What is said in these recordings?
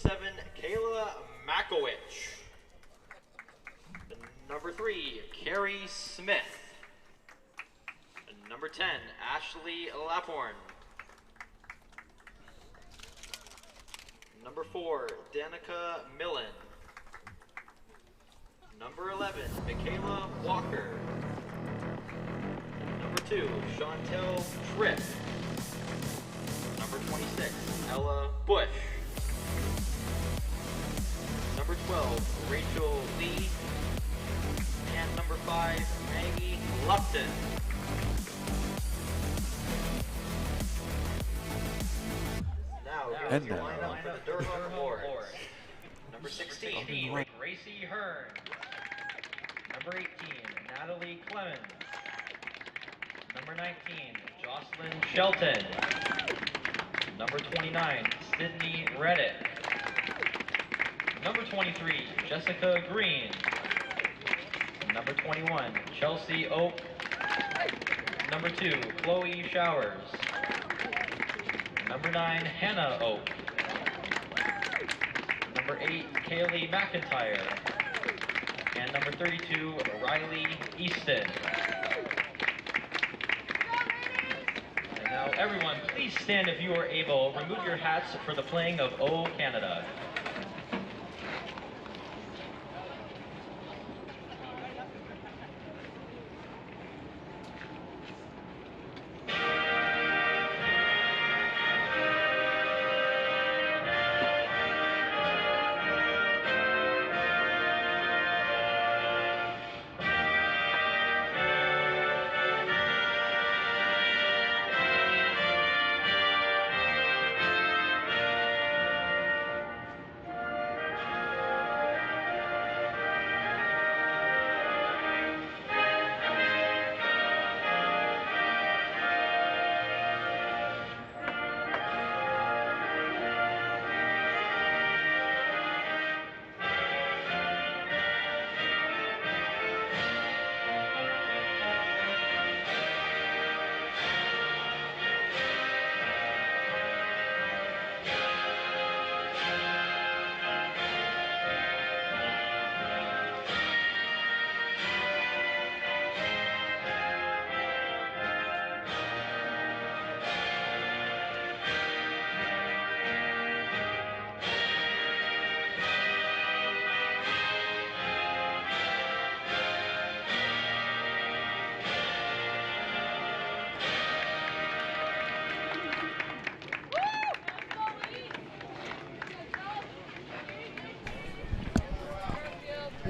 7, Kayla Makowicz. Number 3, Carrie Smith. Number 10, Ashley Laphorn. Number 4, Danica Millen. Number 11, Michaela Walker. Number 2, Chantel Tripp. Number 26, Ella Bush. Number 12, Rachel Lee. And number 5, Maggie Lupton. Now, the lineup for the Durham Awards. Number 16, Gracie Hearn. Number 18, Natalie Clemens. Number 19, Jocelyn Shelton. Number 29, Sydney Reddick. Number 23, Jessica Green. Number 21, Chelsea Oak. Number 2, Chloe Showers. Number 9, Hannah Oak. Number 8, Kaylee McIntyre. And number 32, Riley Easton. And now everyone, please stand if you are able. Remove your hats for the playing of O Canada.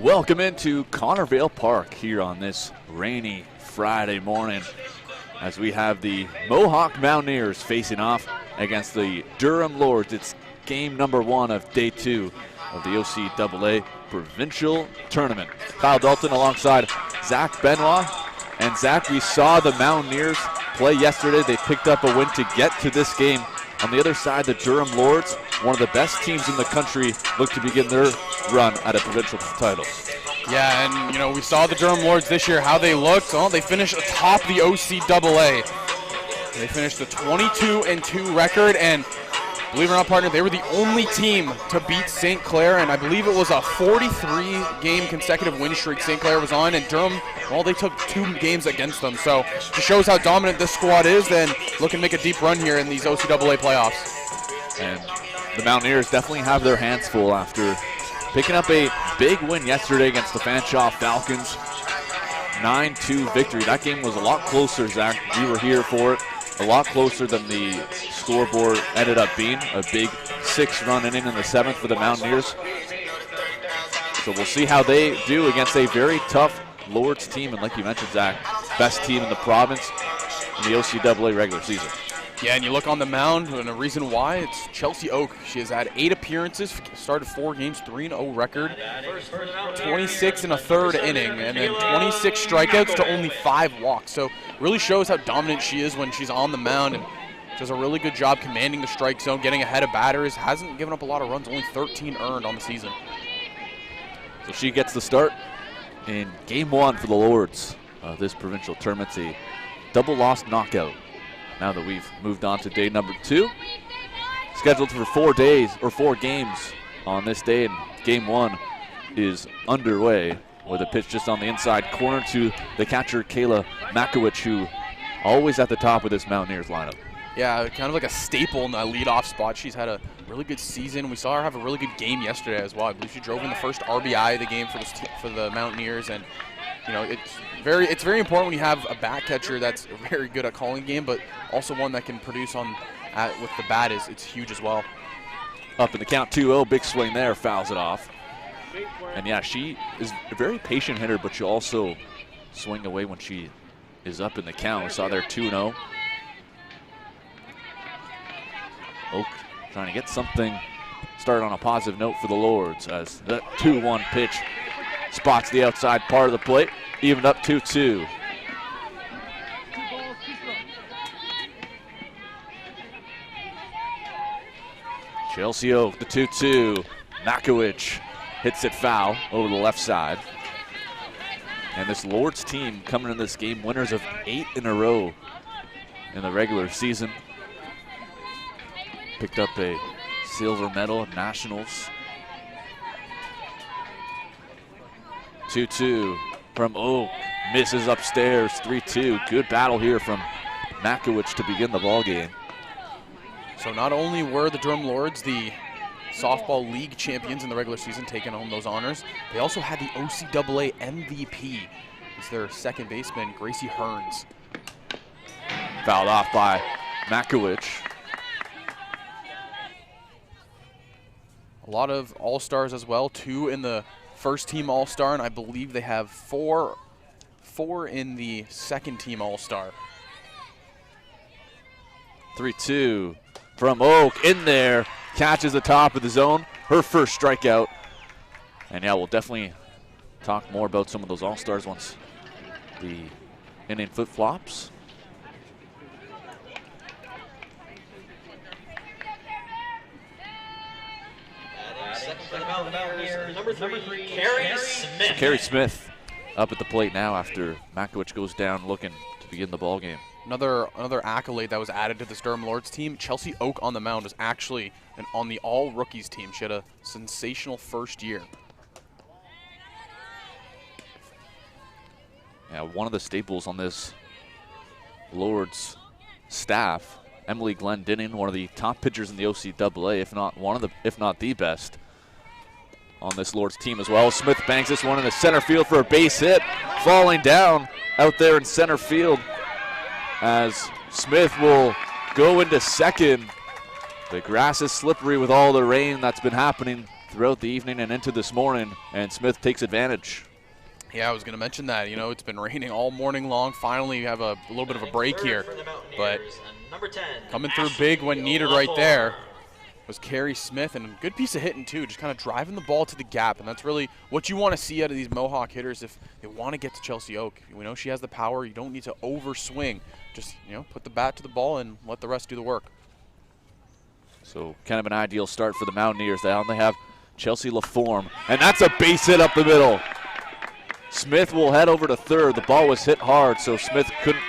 Welcome into Connorvale Park here on this rainy Friday morning as we have the Mohawk Mountaineers facing off against the Durham Lords. It's game number 1 of day 2 of the OCAA Provincial Tournament. Kyle Dalton alongside Zach Benoit. And Zach, we saw the Mountaineers play yesterday. They picked up a win to get to this game. On the other side, the Durham Lords, one of the best teams in the country, look to begin their run at a provincial title. Yeah, and we saw the Durham Lords this year, how they looked. Oh, they finished atop the OCAA. They finished a 22-2 record, and believe it or not, partner, they were the only team to beat St. Clair, and I believe it was a 43-game consecutive win streak St. Clair was on, and Durham, well, they took 2 games against them. So it shows how dominant this squad is, then looking to make a deep run here in these OCAA playoffs. And the Mountaineers definitely have their hands full after picking up a big win yesterday against the Fanshawe Falcons. 9-2 victory. That game was a lot closer, Zach. We were here for it. A lot closer than the scoreboard ended up being. A big 6-run inning in the 7th for the Mountaineers. So we'll see how they do against a very tough Lords team. And like you mentioned, Zach, best team in the province in the OCAA regular season. Yeah, and you look on the mound, and the reason why, it's Chelsea Oak. She has had 8 appearances, started 4 games, 3-0 record, 26 in a third inning, and then 26 strikeouts to only 5 walks. So really shows how dominant she is when she's on the mound, and does a really good job commanding the strike zone, getting ahead of batters, hasn't given up a lot of runs, only 13 earned on the season. So she gets the start in game 1 for the Lords of this provincial tournament. It's a double loss knockout. Now that we've moved on to day number 2, scheduled for 4 days or 4 games on this day, and game 1 is underway with a pitch just on the inside corner to the catcher Kayla Makowicz, who always at the top of this Mountaineers lineup. Yeah, kind of like a staple in the leadoff spot. She's had a really good season. We saw her have a really good game yesterday as well. I believe she drove in the first RBI of the game for the Mountaineers, and you know it's very important when you have a bat catcher that's very good at calling game, but also one that can produce with the bat. It's huge as well. Up in the count, 2-0, big swing there, fouls it off. And yeah, she is a very patient hitter, but she'll also swing away when she is up in the count. We saw there 2-0. Oak trying to get something started on a positive note for the Lords as that 2-1 pitch spots the outside part of the plate, evened up 2-2. Chelsea Oak, the 2-2. Makowicz hits it foul over the left side. And this Lords team coming in this game winners of 8 in a row in the regular season. Picked up a silver medal at Nationals. 2-2 from Oak, misses upstairs, 3-2. Good battle here from Makowicz to begin the ball game. So not only were the Durham Lords the softball league champions in the regular season, taking home those honors, they also had the OCAA MVP. It's their second baseman, Gracie Hearns. Fouled off by Makowicz. A lot of All-Stars as well, 2 in the first team All-Star, and I believe they have four in the second team All-Star. 3-2 from Oak, in there, catches the top of the zone, her first strikeout. And yeah, we'll definitely talk more about some of those All-Stars once the inning flip-flops. Number three, Carrie Smith. Carrie Smith up at the plate now after Makowicz goes down looking to begin the ball game. Another accolade that was added to this Durham Lords team, Chelsea Oak on the mound was actually on the all-rookies team. She had a sensational first year. Yeah, one of the staples on this Lords staff, Emily Glendinning, one of the top pitchers in the OCAA, if not the best on this Lords team as well. Smith bangs this one in the center field for a base hit, falling down out there in center field as Smith will go into second. The grass is slippery with all the rain that's been happening throughout the evening and into this morning, and Smith takes advantage. Yeah, I was going to mention that. You know, it's been raining all morning long. Finally, you have a little bit of a break here. But coming through big when needed right there was Carrie Smith, and a good piece of hitting too, just kind of driving the ball to the gap. And that's really what you want to see out of these Mohawk hitters if they want to get to Chelsea Oak. We know she has the power. You don't need to overswing. Just, you know, put the bat to the ball and let the rest do the work. So kind of an ideal start for the Mountaineers. They only have Chelsea LaForme, and that's a base hit up the middle. Smith will head over to third. The ball was hit hard, so Smith couldn't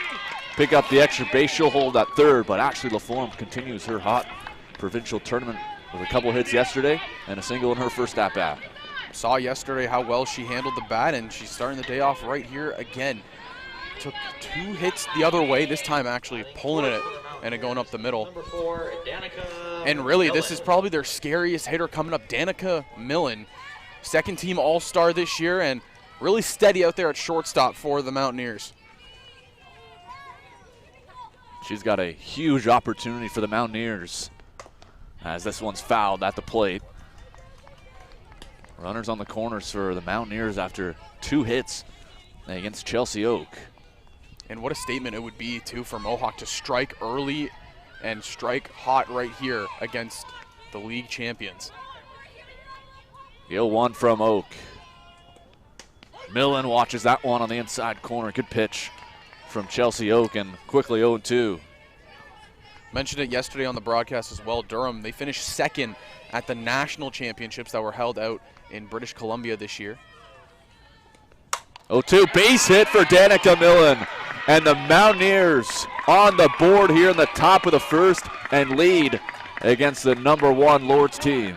pick up the extra base. She'll hold at third, but actually LaForme continues her hot provincial tournament with a couple hits yesterday and a single in her first at-bat. Saw yesterday how well she handled the bat, and she's starting the day off right here again. Took 2 hits the other way, this time actually pulling it and it going up the middle. Number 4, Danica And really, Millen. this is probably their scariest hitter coming up, Danica Millen. Second team All-Star this year and really steady out there at shortstop for the Mountaineers. She's got a huge opportunity for the Mountaineers as this one's fouled at the plate. Runners on the corners for the Mountaineers after 2 hits against Chelsea Oak. And what a statement it would be, too, for Mohawk to strike early and strike hot right here against the league champions. The 0-1 from Oak. Millen watches that one on the inside corner. Good pitch from Chelsea Oak, and quickly 0-2. Mentioned it yesterday on the broadcast as well. Durham, they finished second at the national championships that were held out in British Columbia this year. 0-2, base hit for Danica Millen. And the Mountaineers on the board here in the top of the first and lead against the #1 Lords team.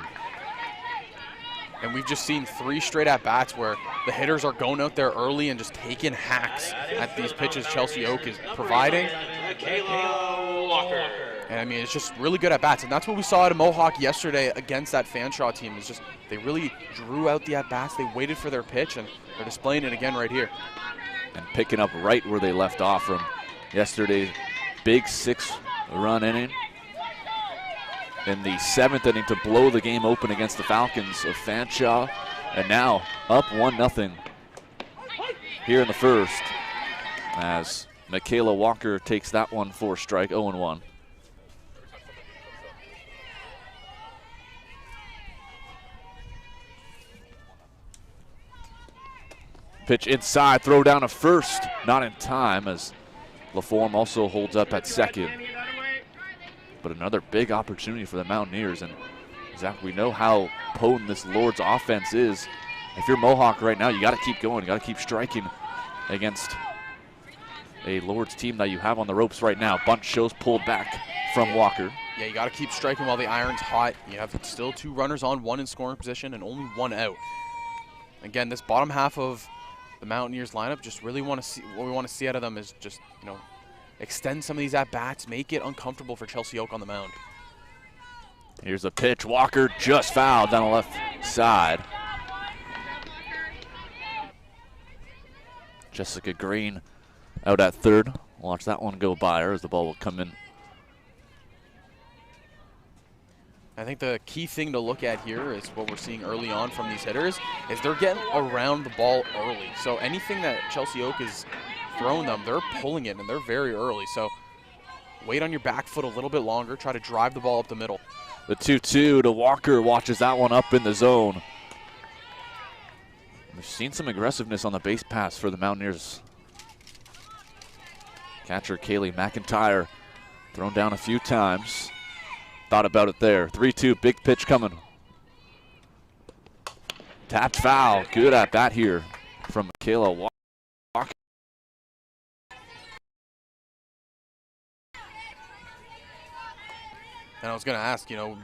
And we've just seen 3 straight at-bats where the hitters are going out there early and just taking hacks at these pitches Chelsea Oak is providing. And I mean, it's just really good at-bats. And that's what we saw at Mohawk yesterday against that Fanshawe team. Is just they really drew out the at-bats. They waited for their pitch, and they're displaying it again right here. And picking up right where they left off from yesterday's big 6-run inning. In the 7th inning to blow the game open against the Falcons of Fanshawe. And now up 1-0 here in the first as Michaela Walker takes that one for strike, 0-1. Pitch inside, throw down to first, not in time as LaForme also holds up at second. But another big opportunity for the Mountaineers. And Zach, we know how potent this Lords offense is. If you're Mohawk right now, you got to keep going. You got to keep striking against a Lords team that you have on the ropes right now. Bunt shows pulled back from Walker. Yeah, you got to keep striking while the iron's hot. You have still 2 runners on, 1 in scoring position, and only 1 out. Again, this bottom half of the Mountaineers lineup, just really want to see what we want to see out of them is just, you know, extend some of these at-bats, make it uncomfortable for Chelsea Oak on the mound. Here's a pitch. Walker just fouled down the left side. Jessica Green out at third. Watch that one go by her as the ball will come in. I think the key thing to look at here is what we're seeing early on from these hitters is they're getting around the ball early. So anything that Chelsea Oak is throwing them, they're pulling it, and they're very early. So wait on your back foot a little bit longer. Try to drive the ball up the middle. The 2-2 to Walker, watches that one up in the zone. We've seen some aggressiveness on the base pass for the Mountaineers. Catcher Kaylee McIntyre thrown down a few times. Thought about it there. 3-2, big pitch coming. Tapped foul, good at bat here from Michaela Walker. And I was going to ask, you know,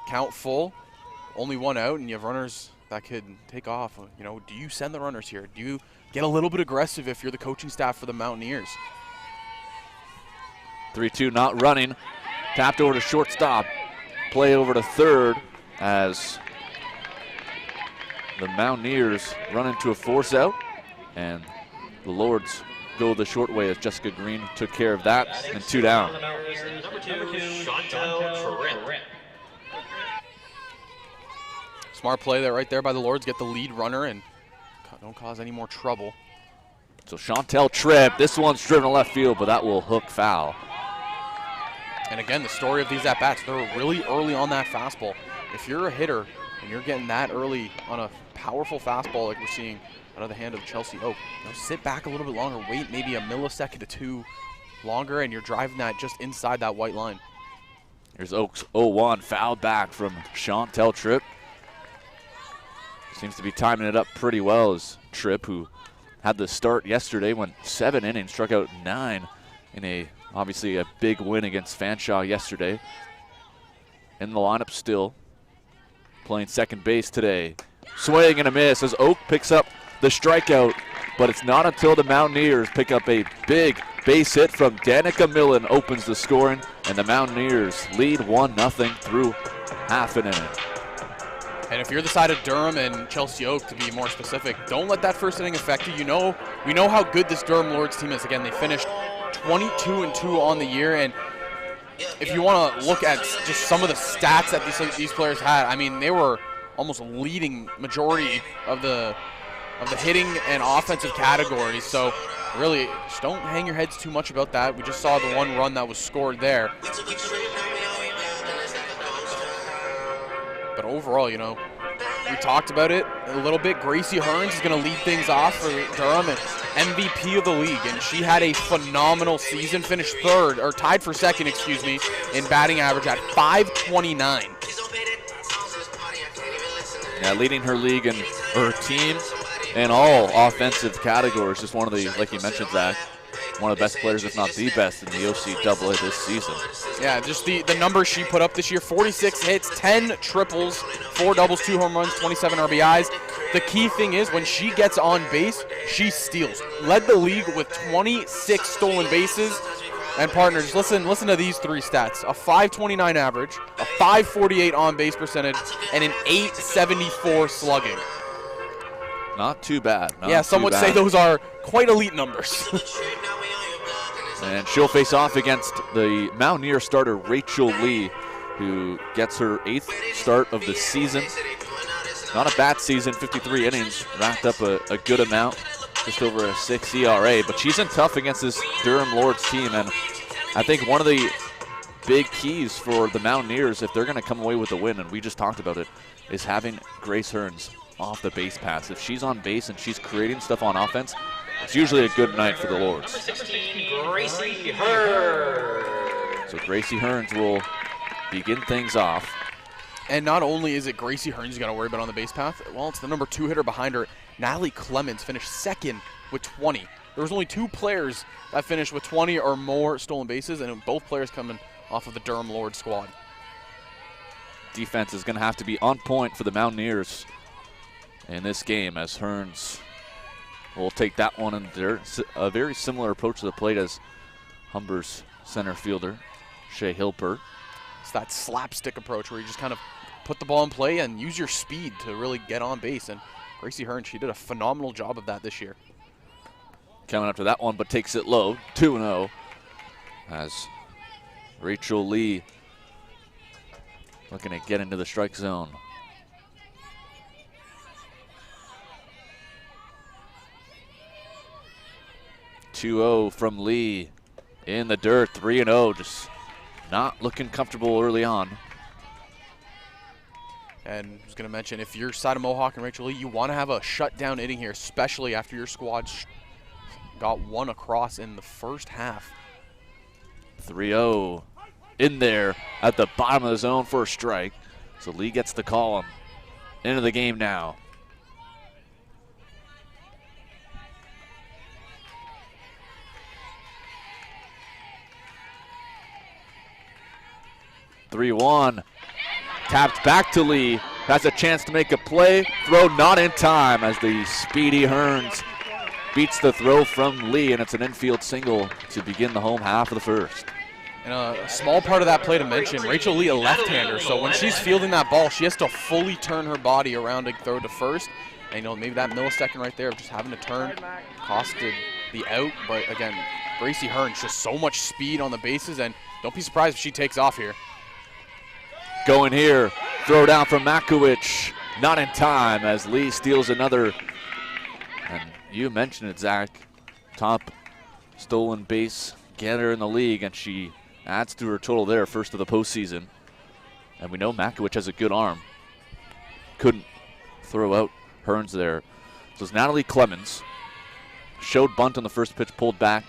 count full, only 1 out, and you have runners that could take off. You know, do you send the runners here? Do you get a little bit aggressive if you're the coaching staff for the Mountaineers? 3-2 not running. Tapped over to shortstop. Play over to third as the Mountaineers run into a force out. And the Lords go the short way as Jessica Green took care of that. And 2 down. Smart play there right there by the Lords. Get the lead runner and don't cause any more trouble. So Chantel Tripp, this one's driven to left field, but that will hook foul. And again, the story of these at-bats, they're really early on that fastball. If you're a hitter and you're getting that early on a powerful fastball like we're seeing out of the hand of Chelsea Oak, you know, sit back a little bit longer, wait maybe a millisecond or 2 longer, and you're driving that just inside that white line. Here's Oaks 0-1, fouled back from Chantel Tripp. Seems to be timing it up pretty well as Tripp, who had the start yesterday, went 7 innings, struck out 9 in obviously a big win against Fanshawe yesterday. In the lineup still, playing second base today. Swing and a miss as Oak picks up the strikeout, but it's not until the Mountaineers pick up a big base hit from Danica Millen opens the scoring, and the Mountaineers lead 1-0 through half an inning. And if you're the side of Durham and Chelsea Oak, to be more specific, don't let that first inning affect you. We know how good this Durham Lords team is. Again, they finished 22-2 on the year, and if you want to look at just some of the stats that these players had, I mean, they were almost leading majority of the hitting and offensive categories. So really, just don't hang your heads too much about that. We just saw the 1 run that was scored there. But overall, you know, we talked about it a little bit. Gracie Hearns is going to lead things off for Durham and MVP of the league. And she had a phenomenal season, finished third, or tied for second, excuse me, in batting average at .529. Yeah, leading her league and her team in all offensive categories. Just one of the, like you mentioned, Zach, one of the best players, if not the best, in the OCAA this season. Yeah, just the numbers she put up this year: 46 hits, 10 triples, 4 doubles, 2 home runs, 27 RBIs. The key thing is when she gets on base, she steals. Led the league with 26 stolen bases. And partners, listen to these 3 stats: a 5.29 average, a 5.48 on base percentage, and an 8.74 slugging. Not too bad. Yeah, some would say those are quite elite numbers. And she'll face off against the Mountaineer starter Rachel Lee, who gets her 8th start of the season. Not a bad season, 53 innings, racked up a good amount, just over a 6 ERA, but she's in tough against this Durham Lords team, and I think one of the big keys for the Mountaineers, if they're going to come away with a win, and we just talked about it, is having Grace Hearns off the base paths. If she's on base and she's creating stuff on offense, it's usually a good night for the Lords. 16, Gracie Hearns. So Gracie Hearns will begin things off. And not only is it Gracie Hearns you got to worry about on the base path, well, it's the number 2 hitter behind her. Natalie Clemens finished 2nd with 20. There was only 2 players that finished with 20 or more stolen bases, and both players coming off of the Durham Lords squad. Defense is going to have to be on point for the Mountaineers in this game, as Hearns will take that one under a very similar approach to the plate as Humber's center fielder, Shea Hilper. It's that slapstick approach where you just kind of put the ball in play and use your speed to really get on base. And Gracie Hearns, she did a phenomenal job of that this year. Coming up to that one, but takes it low, 2-0, as Rachel Lee looking to get into the strike zone. .2-0 from Lee in the dirt, 3-0, just not looking comfortable early on. And I was going to mention, if you're side of Mohawk and Rachel Lee, you want to have a shutdown inning here, especially after your squad got 1 across in the first half. 3-0 in there at the bottom of the zone for a strike. So Lee gets the call into the game now. .3-1, tapped back to Lee, has a chance to make a play, throw not in time as the speedy Hearns beats the throw from Lee, and it's an infield single to begin the home half of the first. And a small part of that play to mention, Rachel Lee, a left-hander, so when she's fielding that ball, she has to fully turn her body around to throw to first. And maybe that millisecond right there of just having to turn costed the out, but again, Gracie Hearns, just so much speed on the bases, and don't be surprised if she takes off here. Going here, throw down from Makowicz, not in time as Lee steals another. And you mentioned it, Zach, top stolen base getter in the league, and she adds to her total there, first of the postseason. And we know Makowicz has a good arm. Couldn't throw out Hearns there. So it's Natalie Clemens. Showed bunt on the first pitch, pulled back,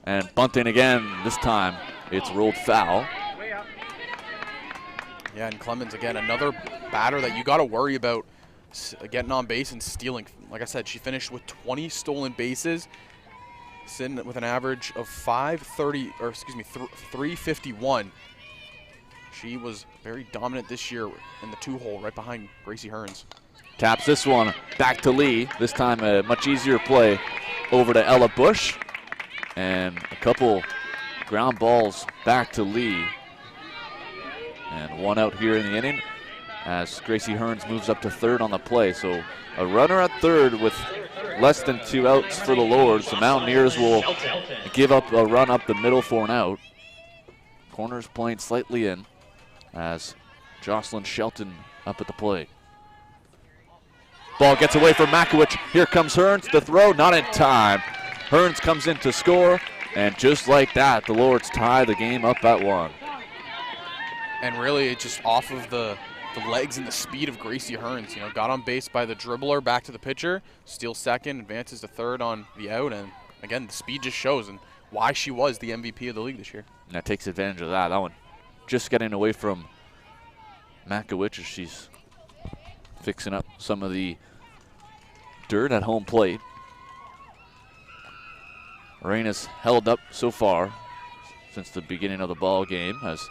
and bunting again. This time it's rolled foul. Yeah, and Clemens, again, another batter that you got to worry about getting on base and stealing. Like I said, she finished with 20 stolen bases, sitting with an average of 351. She was very dominant this year in the 2-hole right behind Gracie Hearns. Taps this one back to Lee. This time a much easier play over to Ella Bush. And a couple ground balls back to Lee. And 1 out here in the inning as Gracie Hearns moves up to third on the play. So a runner at third with less than 2 outs for the Lords. The Mountaineers will give up a run up the middle for an out. Corners playing slightly in as Jocelyn Shelton up at the plate. Ball gets away from Makowicz. Here comes Hearns to throw, not in time. Hearns comes in to score, and just like that, the Lords tie the game up at 1. And really, it's just off of the legs and the speed of Gracie Hearns. Got on base by the dribbler, back to the pitcher, steals second, advances to third on the out, and again, the speed just shows and why she was the MVP of the league this year. And that takes advantage of that. That one just getting away from Makowicz as she's fixing up some of the dirt at home plate. Rain has held up so far since the beginning of the ball game, as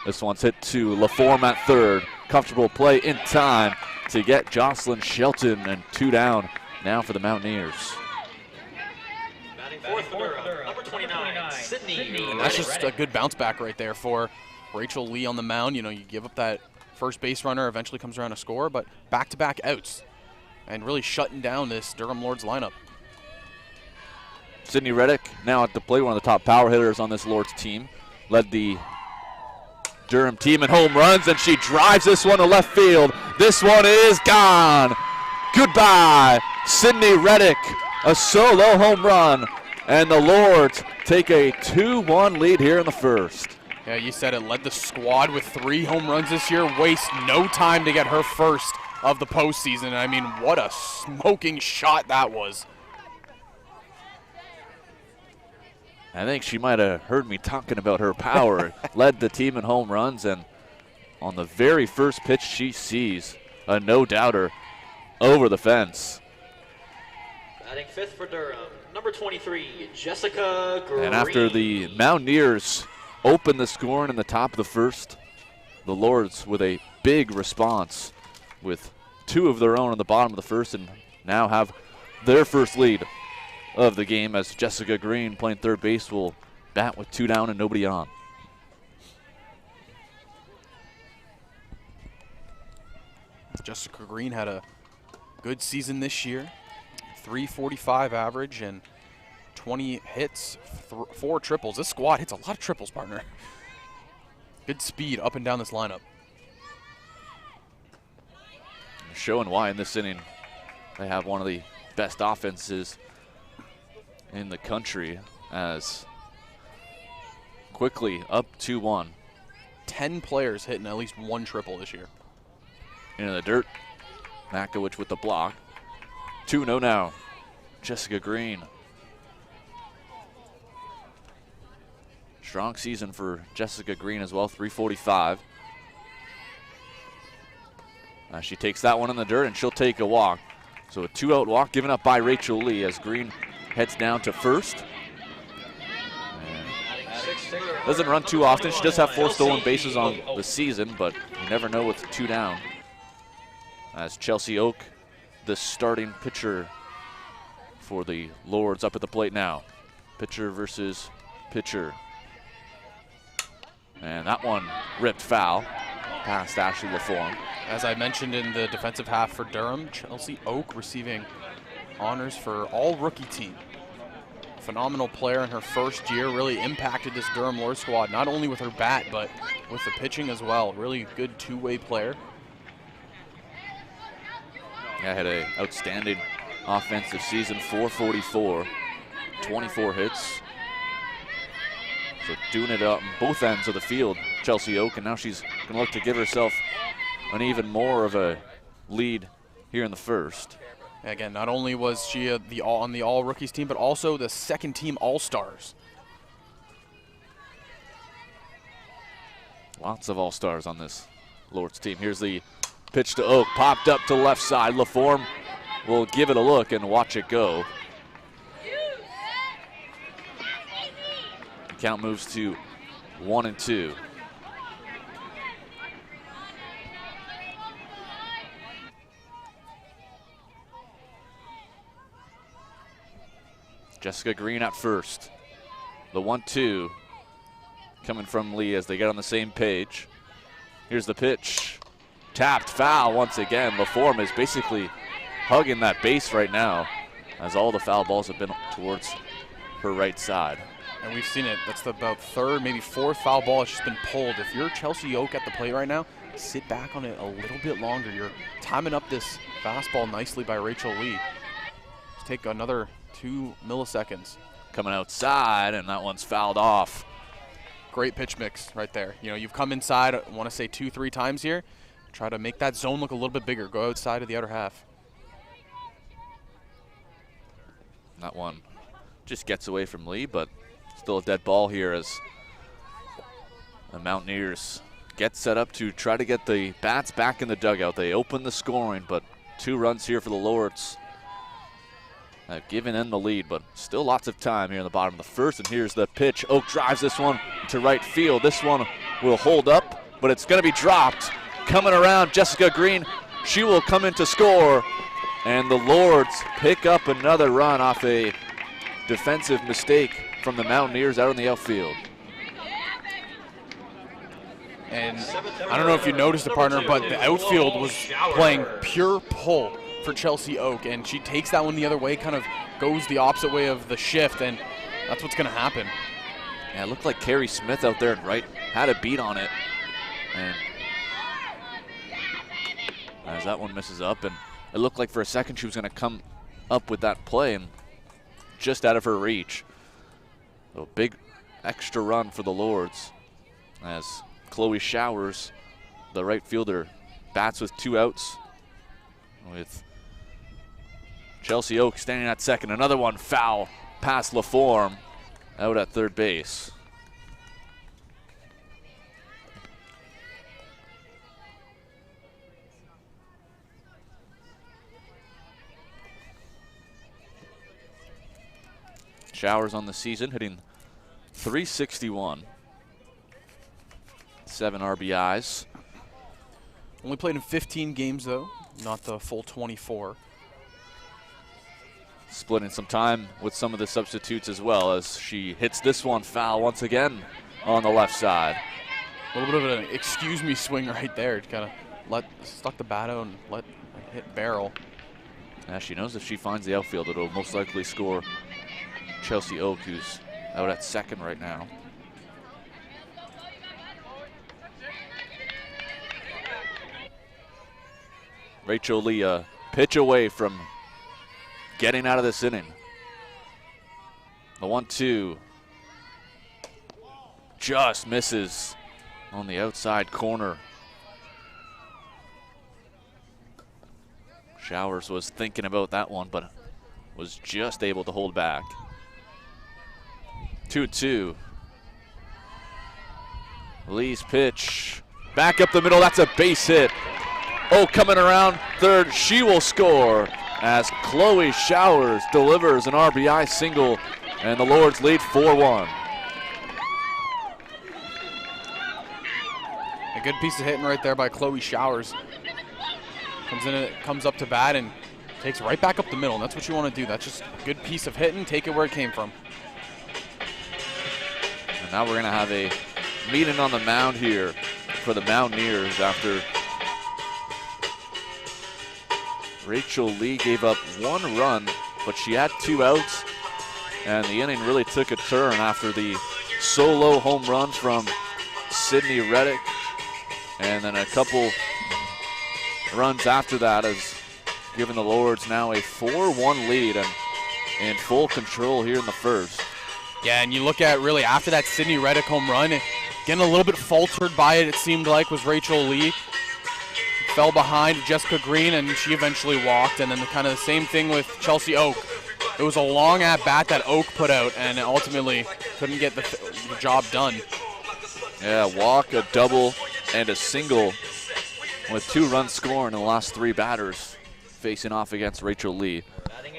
this one's hit to LaForme at third. Comfortable play in time to get Jocelyn Shelton, and 2 down now for the Mountaineers. Fourth for Durham, number 29, Sydney. And that's just a good bounce back right there for Rachel Lee on the mound. You know, you give up that first base runner, eventually comes around to score, but back-to-back outs and really shutting down this Durham Lords lineup. Sydney Reddick now at the plate, one of the top power hitters on this Lords team. Led the Durham team in home runs, and she drives this one to left field. This one is gone. Goodbye, Sydney Reddick. A solo home run, and the Lords take a 2-1 lead here in the first. Yeah, you said it. Led the squad with 3 home runs this year. Waste no time to get her first of the postseason. I mean, what a smoking shot that was. I think she might have heard me talking about her power. Led the team in home runs, and on the very first pitch she sees, a no-doubter over the fence. Batting fifth for Durham, number 23, Jessica Green. And after the Mountaineers open the scoring in the top of the first, the Lords with a big response with 2 of their own in the bottom of the first, and now have their first lead of the game, as Jessica Green, playing third base, will bat with 2 down and nobody on. Jessica Green had a good season this year. 345 average and 20 hits, 4 triples. This squad hits a lot of triples, partner. Good speed up and down this lineup. Showing why in this inning they have one of the best offenses in the country, as quickly up 2-1. 10 players hitting at least 1 triple this year. Into the dirt. Makowicz with the block. 2-0 now. Jessica Green. Strong season for Jessica Green as well, 345. She takes that one in the dirt, and she'll take a walk. So a 2-out walk given up by Rachel Lee as Green heads down to first. And doesn't run too often. She does have 4 stolen bases on the season, but you never know with 2 down. As Chelsea Oak, the starting pitcher for the Lords, up at the plate now. Pitcher versus pitcher. And that one ripped foul past Ashley LaForme. As I mentioned in the defensive half for Durham, Chelsea Oak receiving honors for all-rookie team. Phenomenal player in her first year, really impacted this Durham Lords squad, not only with her bat, but with the pitching as well. Really good 2-way player. Yeah, had an outstanding offensive season, 444, 24 hits. So doing it on both ends of the field, Chelsea Oak, and now she's going to look to give herself an even more of a lead here in the first. Again, not only was she on the all-rookies team, but also the second-team all-stars. Lots of all-stars on this Lords team. Here's the pitch to Oak, popped up to left side. LaForme will give it a look and watch it go. The count moves to 1-2. Jessica Green at first. The 1-2 coming from Lee as they get on the same page. Here's the pitch. Tapped foul once again. LaForme is basically hugging that base right now, as all the foul balls have been towards her right side. And we've seen it. That's about 3rd, maybe 4th foul ball that's just been pulled. If you're Chelsea Oak at the plate right now, sit back on it a little bit longer. You're timing up this fastball nicely by Rachel Lee. Just take another 2 milliseconds. Coming outside, and that one's fouled off. Great pitch mix right there. You know, you've come inside, I want to say 2-3 times here. Try to make that zone look a little bit bigger. Go outside of the outer half. That one just gets away from Lee, but still a dead ball here as the Mountaineers get set up to try to get the bats back in the dugout. They open the scoring, but 2 runs here for the Lords have given them the lead, but still lots of time here in the bottom of the first. And here's the pitch. Oak drives this one to right field. This one will hold up, but it's going to be dropped. Coming around, Jessica Green. She will come in to score. And the Lords pick up another run off a defensive mistake from the Mountaineers out in the outfield. And I don't know if you noticed the partner, but the outfield was playing pure pull for Chelsea Oak, and she takes that one the other way, kind of goes the opposite way of the shift, and that's what's going to happen. Yeah, it looked like Carrie Smith out there and right had a beat on it. And as that one misses up, and it looked like for a second she was going to come up with that play and just out of her reach. So big extra run for the Lords as Chloe Showers, the right fielder, bats with 2 outs with Chelsea Oak standing at second. Another one foul past LaForme out at third base. Showers on the season hitting .361. 7 RBIs. Only played in 15 games, though, not the full 24. Splitting some time with some of the substitutes as well as she hits this one foul once again on the left side. A little bit of an excuse me swing right there. Kind of stuck the bat out and let it hit barrel. Yeah, she knows if she finds the outfield, it'll most likely score Chelsea Oak, who's out at second right now. Rachel Lee, a pitch away from getting out of this inning. The 1-2 just misses on the outside corner. Showers was thinking about that one, but was just able to hold back. 2-2. Lee's pitch. Back up the middle, that's a base hit. Oh, coming around third, she will score as Chloe Showers delivers an RBI single, and the Lords lead 4-1. A good piece of hitting right there by Chloe Showers. Comes up to bat and takes right back up the middle, and that's what you want to do. That's just a good piece of hitting, take it where it came from. And now we're going to have a meeting on the mound here for the Mountaineers after Rachel Lee gave up 1 run, but she had 2 outs, and the inning really took a turn after the solo home run from Sydney Reddick, and then a couple runs after that has given the Lords now a 4-1 lead and in full control here in the first. Yeah, and you look at really after that Sydney Reddick home run, getting a little bit faltered by it seemed like, was Rachel Lee. Fell behind Jessica Green, and she eventually walked. And then kind of the same thing with Chelsea Oak. It was a long at-bat that Oak put out, and ultimately couldn't get the job done. Yeah, walk, a double, and a single with 2 runs scoring in the last 3 batters facing off against Rachel Lee.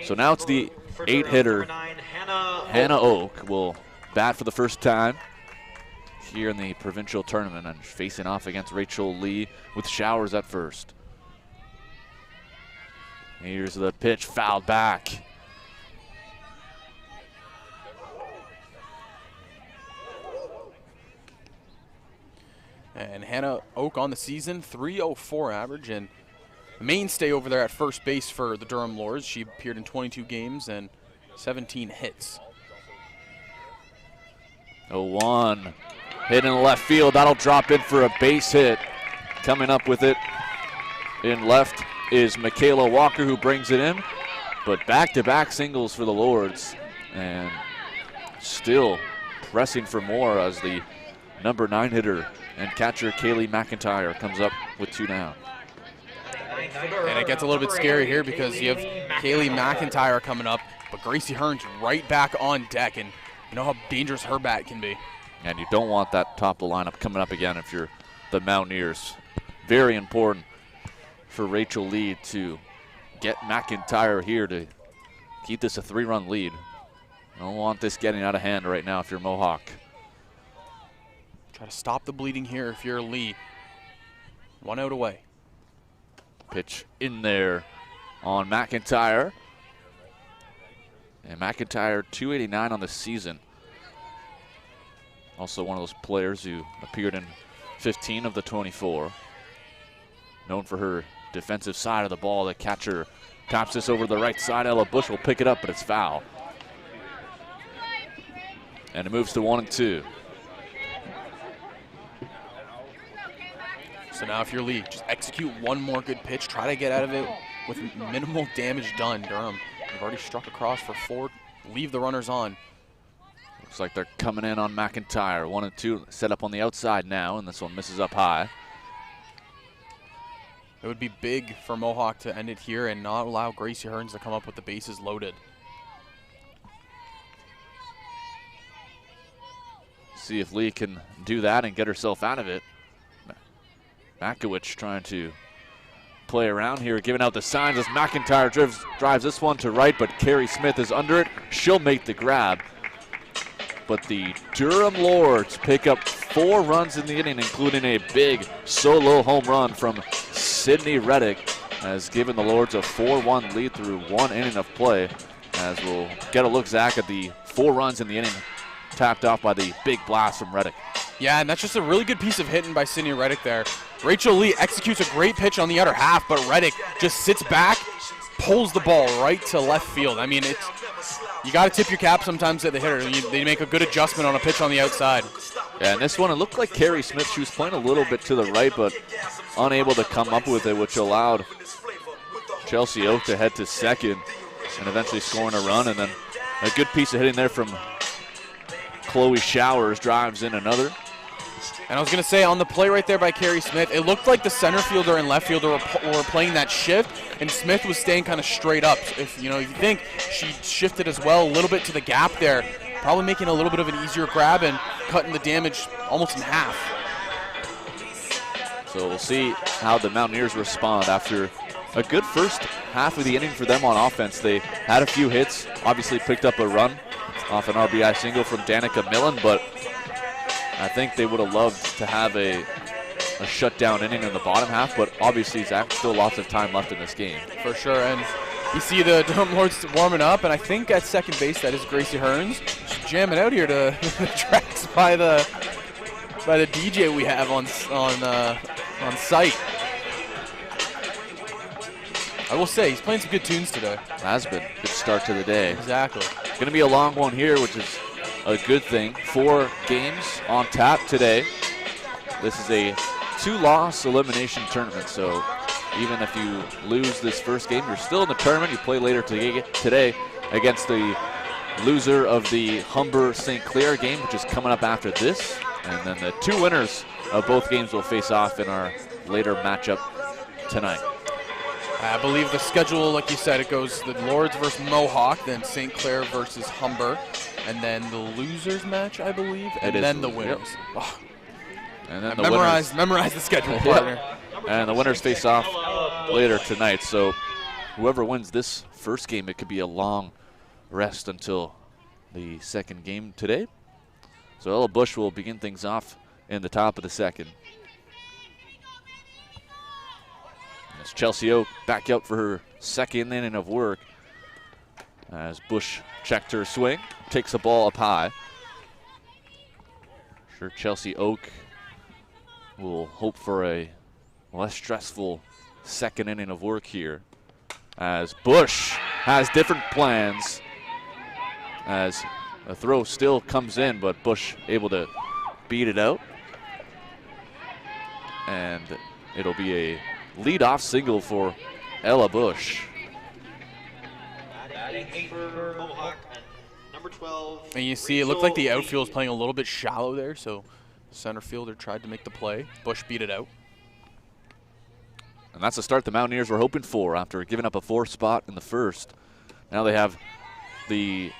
So now it's the 8-hitter. Hannah Oak will bat for the first time here in the provincial tournament and facing off against Rachel Lee with Showers at first. Here's the pitch, fouled back. And Hannah Oak on the season, .304 average, and mainstay over there at first base for the Durham Lords. She appeared in 22 games and 17 hits. 0-1. Hit in left field. That'll drop in for a base hit. Coming up with it in left is Michaela Walker, who brings it in. But back-to-back singles for the Lords. And still pressing for more as the number 9 hitter and catcher Kaylee McIntyre comes up with 2 down. And it gets a little bit scary here because you have Kaylee McIntyre coming up, but Gracie Hearn's right back on deck, and you know how dangerous her bat can be. And you don't want that top of the lineup coming up again if you're the Mountaineers. Very important for Rachel Lee to get McIntyre here to keep this a 3-run lead. Don't want this getting out of hand right now if you're Mohawk. Try to stop the bleeding here if you're Lee. 1 out away. Pitch in there on McIntyre. And McIntyre, 289 on the season. Also one of those players who appeared in 15 of the 24. Known for her defensive side of the ball. The catcher taps this over the right side. Ella Bush will pick it up, but it's foul. And it moves to 1-2. So now if you're Lee, just execute one more good pitch. Try to get out of it with minimal damage done. Durham, you've already struck across for 4. Leave the runners on. Looks like they're coming in on McIntyre. 1-2 set up on the outside now, and this one misses up high. It would be big for Mohawk to end it here and not allow Gracie Hearns to come up with the bases loaded. See if Lee can do that and get herself out of it. Makowicz trying to play around here, giving out the signs as McIntyre drives this one to right, but Carrie Smith is under it. She'll make the grab. But the Durham Lords pick up 4 runs in the inning, including a big solo home run from Sydney Reddick, has given the Lords a 4-1 lead through 1 inning of play. As we'll get a look, Zach, at the 4 runs in the inning, tapped off by the big blast from Reddick. Yeah, and that's just a really good piece of hitting by Sydney Reddick there. Rachel Lee executes a great pitch on the other half, but Reddick just sits back, pulls the ball right to left field. I mean, you got to tip your cap sometimes at the hitter. They make a good adjustment on a pitch on the outside. Yeah, and this one, it looked like Carrie Smith, she was playing a little bit to the right, but unable to come up with it, which allowed Chelsea Oak to head to second and eventually scoring a run. And then a good piece of hitting there from Chloe Showers drives in another. And I was going to say, on the play right there by Carrie Smith, it looked like the center fielder and left fielder were playing that shift, and Smith was staying kind of straight up. If you think she shifted as well a little bit to the gap there, probably making a little bit of an easier grab and cutting the damage almost in half. So we'll see how the Mountaineers respond after a good first half of the inning for them on offense. They had a few hits, obviously picked up a run off an RBI single from Danica Millen, but I think they would have loved to have a shutdown inning in the bottom half, but obviously, Zach, still lots of time left in this game. For sure, and you see the Durham Lords warming up, and I think at second base, that is Gracie Hearns. She's jamming out here to the tracks by the DJ we have on site. I will say, he's playing some good tunes today. Has been. Good start to the day. Exactly. Going to be a long one here, which is a good thing. 4 games on tap today. This is a 2-loss elimination tournament, so even if you lose this first game, you're still in the tournament. You play later today against the loser of the Humber-St. Clair game, which is coming up after this. And then the 2 winners of both games will face off in our later matchup tonight. I believe the schedule, like you said, it goes the Lords versus Mohawk, then St. Clair versus Humber, and then the losers match, I believe, and then the winners. Yep. Oh. And then memorize the schedule, partner. And the winners face off later tonight. So whoever wins this first game, it could be a long rest until the second game today. So Ella Bush will begin things off in the top of the second. As Chelsea Oak back out for her second inning of work. As Bush checked her swing, takes the ball up high. Sure, Chelsea Oak will hope for a less stressful second inning of work here. As Bush has different plans. As a throw still comes in, but Bush able to beat it out. And it'll be a leadoff single for Ella Bush. And you see, it looked like the outfield was playing a little bit shallow there, so center fielder tried to make the play. Bush beat it out. And that's the start the Mountaineers were hoping for after giving up a 4th spot in the first. Now they have the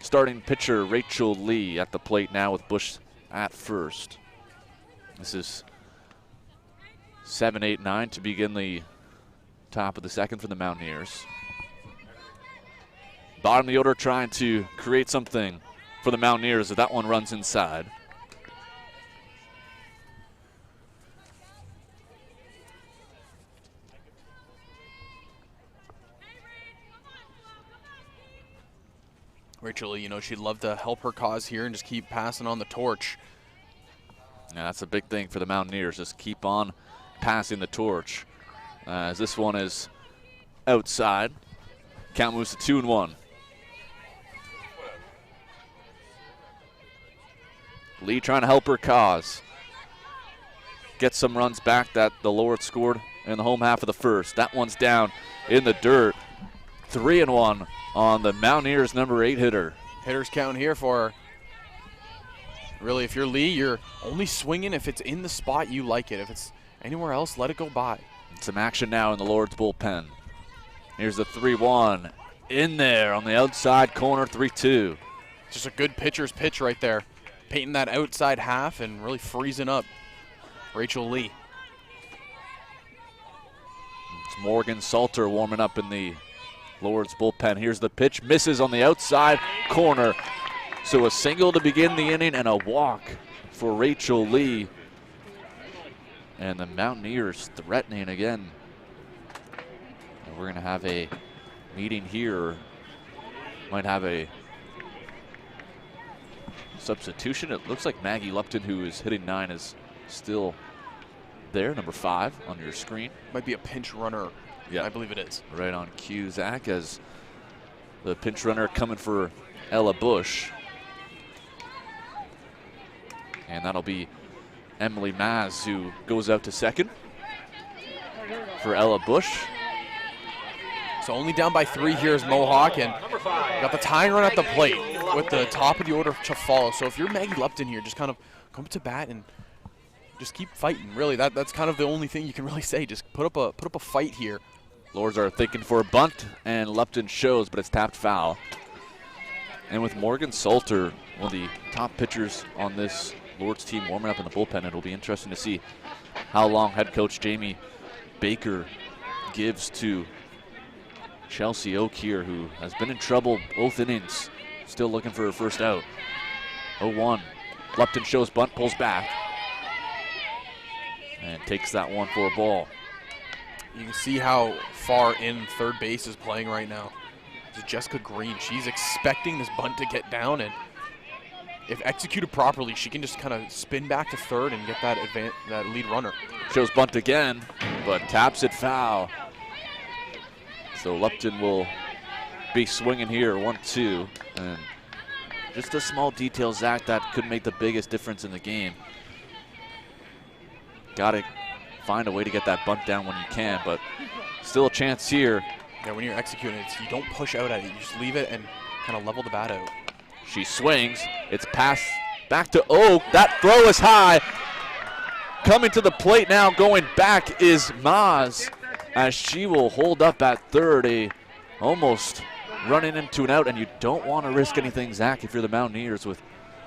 starting pitcher, Rachel Lee, at the plate now with Bush at first. This is 7, 8, 9 to begin the top of the second for the Mountaineers. Bottom of the order trying to create something for the Mountaineers as that one runs inside. Rachel, you know, she'd love to help her cause here and just keep passing on the torch. Yeah, that's a big thing for the Mountaineers. Just keep on passing the torch. As this one is outside. Count moves to 2-1. Lee trying to help her cause. Get some runs back that the Lords scored in the home half of the first. That one's down in the dirt. 3-1 on the Mountaineers' number 8 hitter. Hitters count here for her. Really, if you're Lee, you're only swinging if it's in the spot you like it. If it's anywhere else, let it go by. Some action now in the Lords bullpen. Here's the 3-1 in there on the outside corner, 3-2. Just a good pitcher's pitch right there. Painting that outside half and really freezing up Rachel Lee. It's Morgan Salter warming up in the Lords bullpen. Here's the pitch, misses on the outside corner. So a single to begin the inning and a walk for Rachel Lee. And the Mountaineers threatening again. And we're going to have a meeting here. Might have a substitution. It looks like Maggie Lupton, who is hitting 9, is still there, number 5 on your screen. Might be a pinch runner. Yeah, I believe it is. Right on cue, Zach, as the pinch runner coming for Ella Bush. And that'll be Emily Maz, who goes out to second for Ella Bush. So only down by 3 here is Mohawk, and got the tying run at the plate with the top of the order to follow. So if you're Maggie Lupton here, just kind of come to bat and just keep fighting. Really, that's kind of the only thing you can really say. Just put up a fight here. Lords are thinking for a bunt, and Lupton shows, but it's tapped foul. And with Morgan Salter, one of the top pitchers on this Lords team, warming up in the bullpen, it'll be interesting to see how long head coach Jamie Baker gives to Chelsea Oak here, who has been in trouble both innings, still looking for her first out. 0-1. Lupton shows bunt, pulls back, and takes that one for a ball. You can see how far in third base is playing right now. This is Jessica Green. She's expecting this bunt to get down, and if executed properly, she can just kind of spin back to third and get that lead runner. Shows bunt again, but taps it foul. So Lupton will be swinging here, 1-2. And just a small detail, Zach, that could make the biggest difference in the game. Got to find a way to get that bunt down when you can, but still a chance here. Yeah, when you're executing it, you don't push out at it. You just leave it and kind of level the bat out. She swings. It's passed back to Oak. That throw is high. Coming to the plate now, going back is Maz, as she will hold up at third, almost running into an out, and you don't want to risk anything, Zach, if you're the Mountaineers with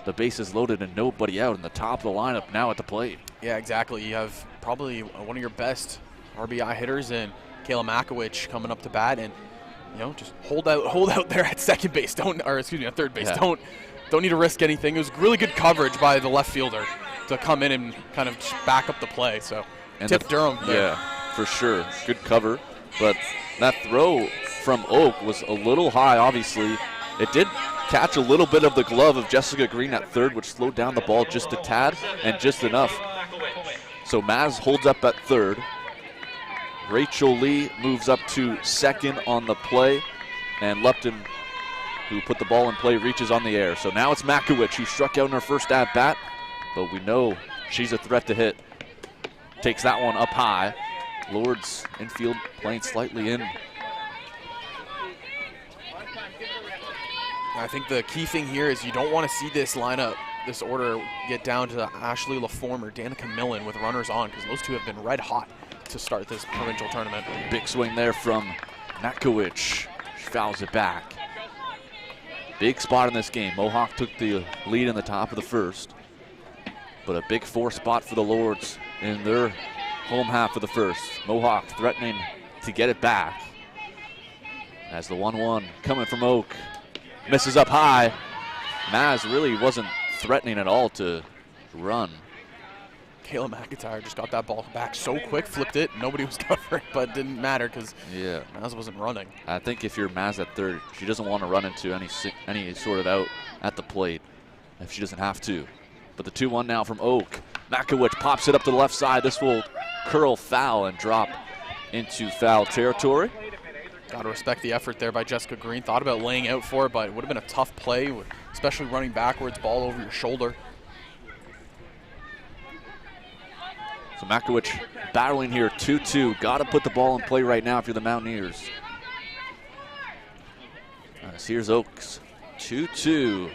the bases loaded and nobody out in the top of the lineup now at the plate. Yeah, exactly. You have probably one of your best RBI hitters in Kayla Makowicz coming up to bat, and you know, just hold out there at second base. At third base. Yeah. Don't need to risk anything. It was really good coverage by the left fielder to come in and kind of just back up the play. So and tip Durham there. Yeah, for sure. Good cover, but that throw from Oak was a little high, obviously. It did catch a little bit of the glove of Jessica Green at third, which slowed down the ball just a tad and just enough. So Maz holds up at third. Rachel Lee moves up to second on the play, and Lupton, who put the ball in play, reaches on the air. So now it's Makowicz, who struck out in her first at-bat, but we know she's a threat to hit. Takes that one up high. Lords infield playing slightly in. I think the key thing here is you don't want to see this lineup, this order, get down to Ashley LaForme or Danica Millen with runners on, because those two have been red hot to start this provincial tournament. Big swing there from Makowicz. She fouls it back. Big spot in this game. Mohawk took the lead in the top of the first, but a big 4 spot for the Lords in their home half of the first. Mohawk threatening to get it back. As the 1-1 coming from Oak. Misses up high. Maz really wasn't threatening at all to run. Kayla McIntyre just got that ball back so quick, flipped it. Nobody was covering, but it didn't matter because Maz wasn't running. I think if you're Maz at third, she doesn't want to run into any sort of out at the plate if she doesn't have to. But the 2-1 now from Oak. Makowicz pops it up to the left side. This will curl foul and drop into foul territory. Got to respect the effort there by Jessica Green. Thought about laying out for it, but it would have been a tough play, especially running backwards, ball over your shoulder. So Makowicz battling here, 2-2. Got to put the ball in play right now if you're the Mountaineers. Here's Oaks, 2-2.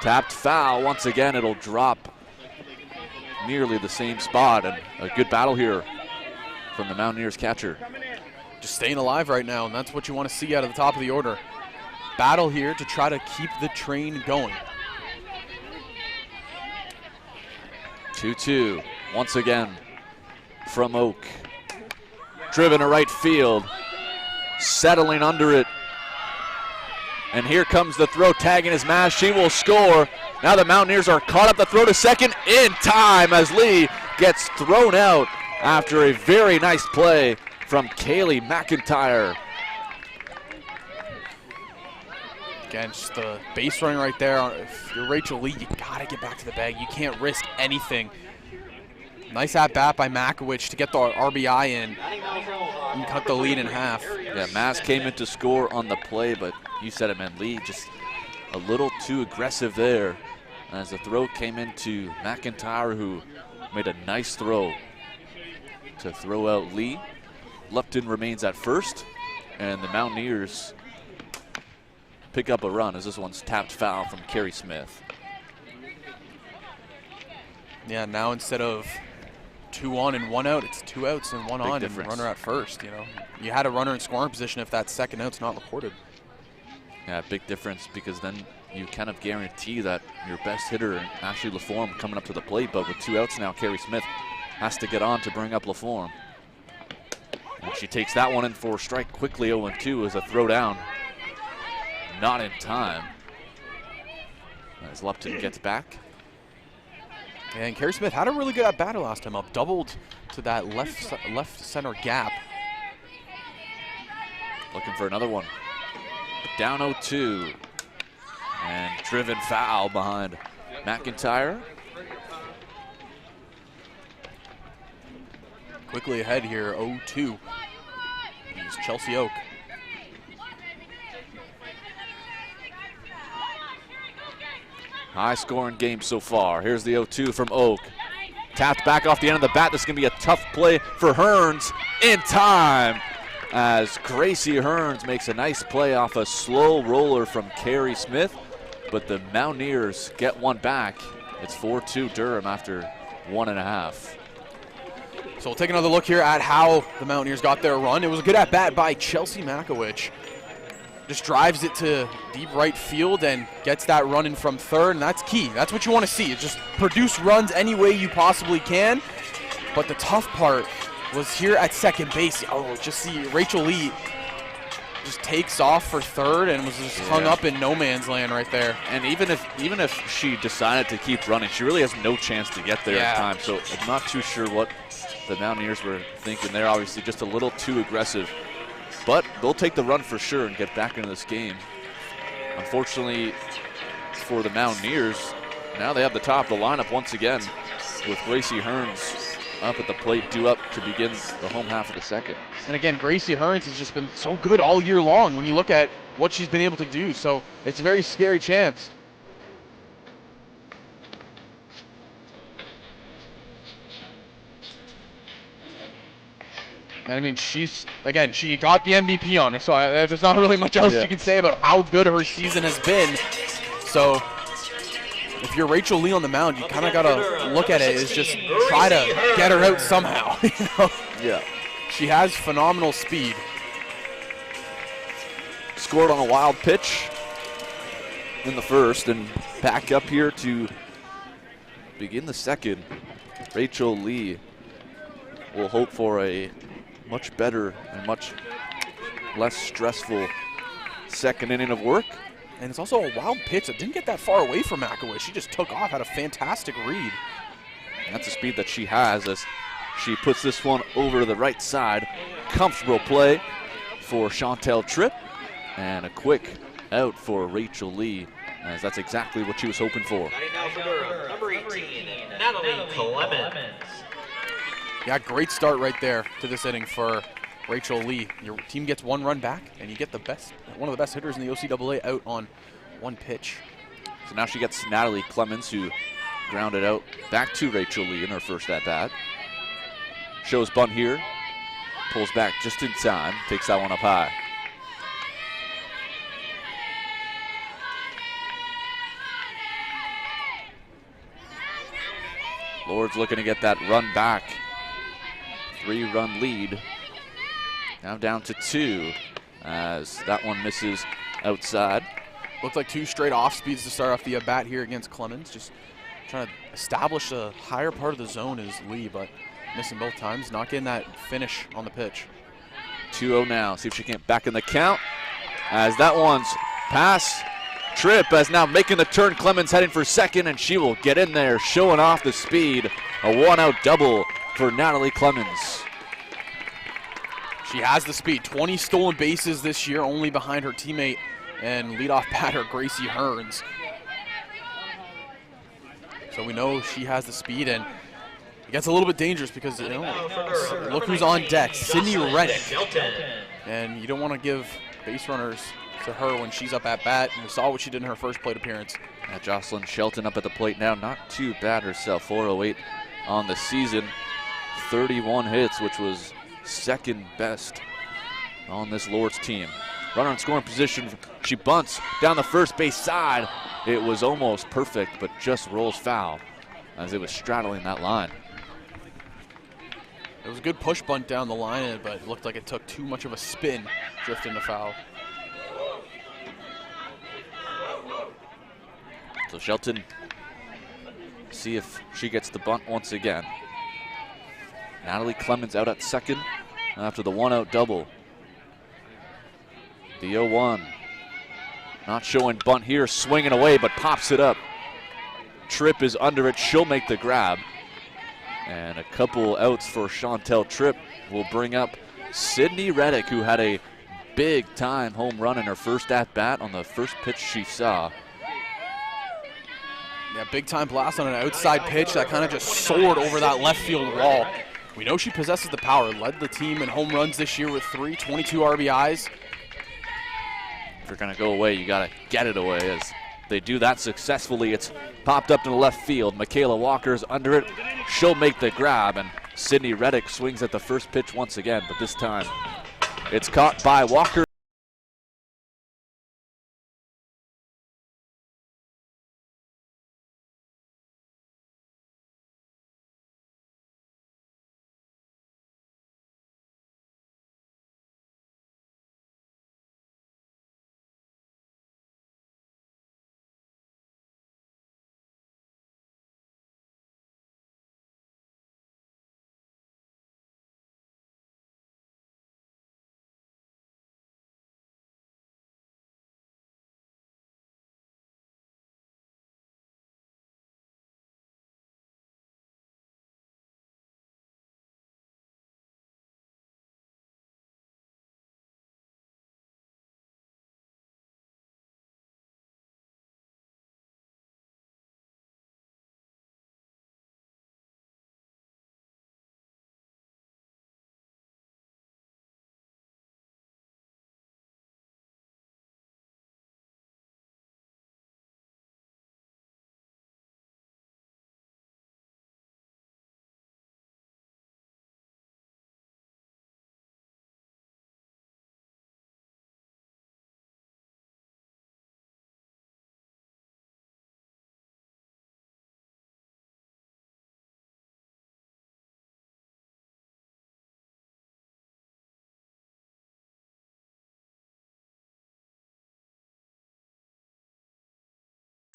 Tapped foul. Once again, it'll drop nearly the same spot. And a good battle here from the Mountaineers catcher. Just staying alive right now, and that's what you want to see out of the top of the order. Battle here to try to keep the train going. 2-2, once again from Oak. Driven to right field, settling under it. And here comes the throw, tagging his Maz. She will score. Now the Mountaineers are caught up. The throw to second in time as Lee gets thrown out after a very nice play from Kaylee McIntyre. Again, just the base running right there. If you're Rachel Lee, you gotta get back to the bag. You can't risk anything. Nice at bat by Makowicz to get the RBI in and cut the lead in half. Yeah, Maz came in to score on the play, but you said it, man. Lee just a little too aggressive there as the throw came into McIntyre, who made a nice throw to throw out Lee. Lupton remains at first, and the Mountaineers pick up a run as this one's tapped foul from Carrie Smith. Yeah, now instead of 2 on and 1 out, it's 2 outs and 1 on and runner at first. You know, you had a runner in scoring position if that second out's not recorded. Yeah, big difference, because then you kind of guarantee that your best hitter, Ashley LaForme, coming up to the plate. But with 2 outs now, Carrie Smith has to get on to bring up LaForme. And she takes that one in for a strike quickly. 0-2 as a throw down. Not in time. As Lupton gets back. And Carrie Smith had a really good at bat last time up. Doubled to that left center gap. Looking for another one. Down 0-2. And driven foul behind McIntyre. Quickly ahead here, 0-2. Is Chelsea Oak. High scoring game so far. Here's the 0-2 from Oak. Tapped back off the end of the bat. This is going to be a tough play for Hearns in time, as Gracie Hearns makes a nice play off a slow roller from Carrie Smith. But the Mountaineers get one back. It's 4-2 Durham after 1.5. So we'll take another look here at how the Mountaineers got their run. It was a good at bat by Chelsea Makowicz. Just drives it to deep right field and gets that run in from third, and that's key. That's what you want to see. It's just produce runs any way you possibly can. But the tough part was here at second base. Oh, just see Rachel Lee just takes off for third and was just hung up in no man's land right there. And even if she decided to keep running, she really has no chance to get there in time. So I'm not too sure what the Mountaineers were thinking. They're obviously just a little too aggressive. But they'll take the run for sure and get back into this game. Unfortunately for the Mountaineers, now they have the top of the lineup once again with Gracie Hearns up at the plate, due up to begin the home half of the second. And again, Gracie Hearns has just been so good all year long when you look at what she's been able to do. So it's a very scary chance. I mean, she got the MVP on her, so there's not really much else you can say about how good her season has been. So if you're Rachel Lee on the mound, you kind of got to look at it as just try to get her out somehow. You know? Yeah. She has phenomenal speed. Scored on a wild pitch in the first, and back up here to begin the second. Rachel Lee will hope for a much better and much less stressful second inning of work. And it's also a wild pitch that didn't get that far away from McAvoy. She just took off, had a fantastic read. And that's the speed that she has as she puts this one over to the right side. Comfortable play for Chantel Tripp, and a quick out for Rachel Lee, as that's exactly what she was hoping for. Now for Durham, number 18, Natalie Clemens. Yeah, great start right there to this inning for Rachel Lee. Your team gets one run back, and you get one of the best hitters in the OCAA out on one pitch. So now she gets Natalie Clemens, who grounded out back to Rachel Lee in her first at-bat. Shows bunt here, pulls back just in time, takes that one up high. Lord's looking to get that run back. 3-run lead. Now down to 2 as that one misses outside. Looked like 2 straight off speeds to start off the at-bat here against Clemens. Just trying to establish a higher part of the zone is Lee, but missing both times, not getting that finish on the pitch. 2-0 now. See if she can get back in the count. As that one's pass. Tripp as now making the turn. Clemens heading for second, and she will get in there, showing off the speed. A 1-out double for Natalie Clemens. She has the speed. 20 stolen bases this year, only behind her teammate and leadoff batter Gracie Hearns. So we know she has the speed, and it gets a little bit dangerous because, you know, look who's on deck, Sydney Reddick. And you don't want to give base runners to her when she's up at bat, and we saw what she did in her first plate appearance. Yeah, Jocelyn Shelton up at the plate now, not too bad herself. 408 on the season, 31 hits, which was second best on this Lord's team. Runner in scoring position, she bunts down the first base side. It was almost perfect, but just rolls foul as it was straddling that line. It was a good push bunt down the line, but it looked like it took too much of a spin, drifting to foul. So Shelton, see if she gets the bunt once again. Natalie Clemens out at second after the 1-out double. The 0-1. Not showing bunt here, swinging away, but pops it up. Tripp is under it, she'll make the grab. And a couple outs for Chantel Tripp will bring up Sydney Reddick, who had a big-time home run in her first at-bat on the first pitch she saw. Yeah, big-time blast on an outside pitch that kind of just soared over that left field wall. We know she possesses the power, led the team in home runs this year with 22 RBIs. If you're gonna go away, you gotta get it away. As they do that successfully, it's popped up to the left field. Michaela Walker's under it, she'll make the grab, and Sydney Reddick swings at the first pitch once again, but this time it's caught by Walker.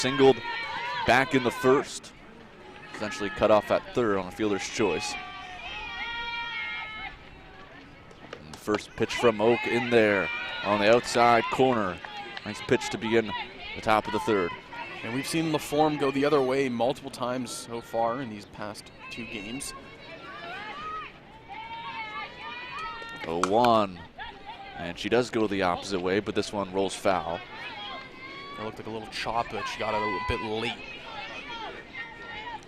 Singled back in the first, essentially cut off at third on a fielder's choice. And first pitch from Oak in there on the outside corner. Nice pitch to begin the top of the third. And we've seen LaForme go the other way multiple times so far in these past 2 games. 0-1. And she does go the opposite way, but this one rolls foul. It looked like a little chop, but she got it a little bit late.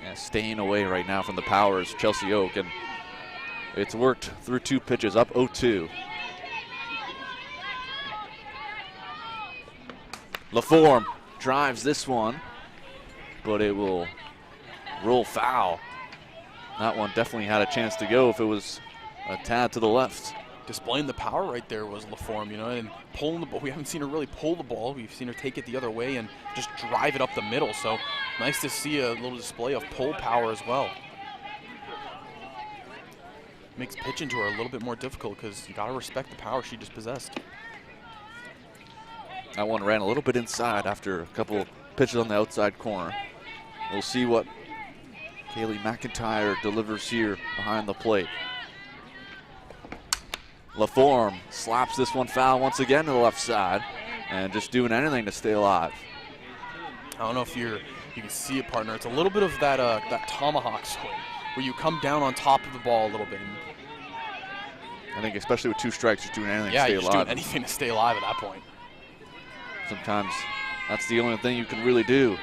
Yeah, staying away right now from the powers, Chelsea Oak, and it's worked through 2 pitches, up 0-2. LaForme drives this one, but it will roll foul. That one definitely had a chance to go if it was a tad to the left. Displaying the power right there was LaForme, you know, and pulling the ball. We haven't seen her really pull the ball. We've seen her take it the other way and just drive it up the middle. So nice to see a little display of pull power as well. Makes pitching to her a little bit more difficult because you got to respect the power she just possessed. That one ran a little bit inside after a couple pitches on the outside corner. We'll see what Kaylee McIntyre delivers here behind the plate. LaForme slaps this one foul once again to the left side and just doing anything to stay alive. I don't know if you can see it, partner. It's a little bit of that that tomahawk swing where you come down on top of the ball a little bit. I think especially with 2 strikes, just doing anything to Yeah, stay you're just alive. doing anything to stay alive at that point. Sometimes that's the only thing you can really do.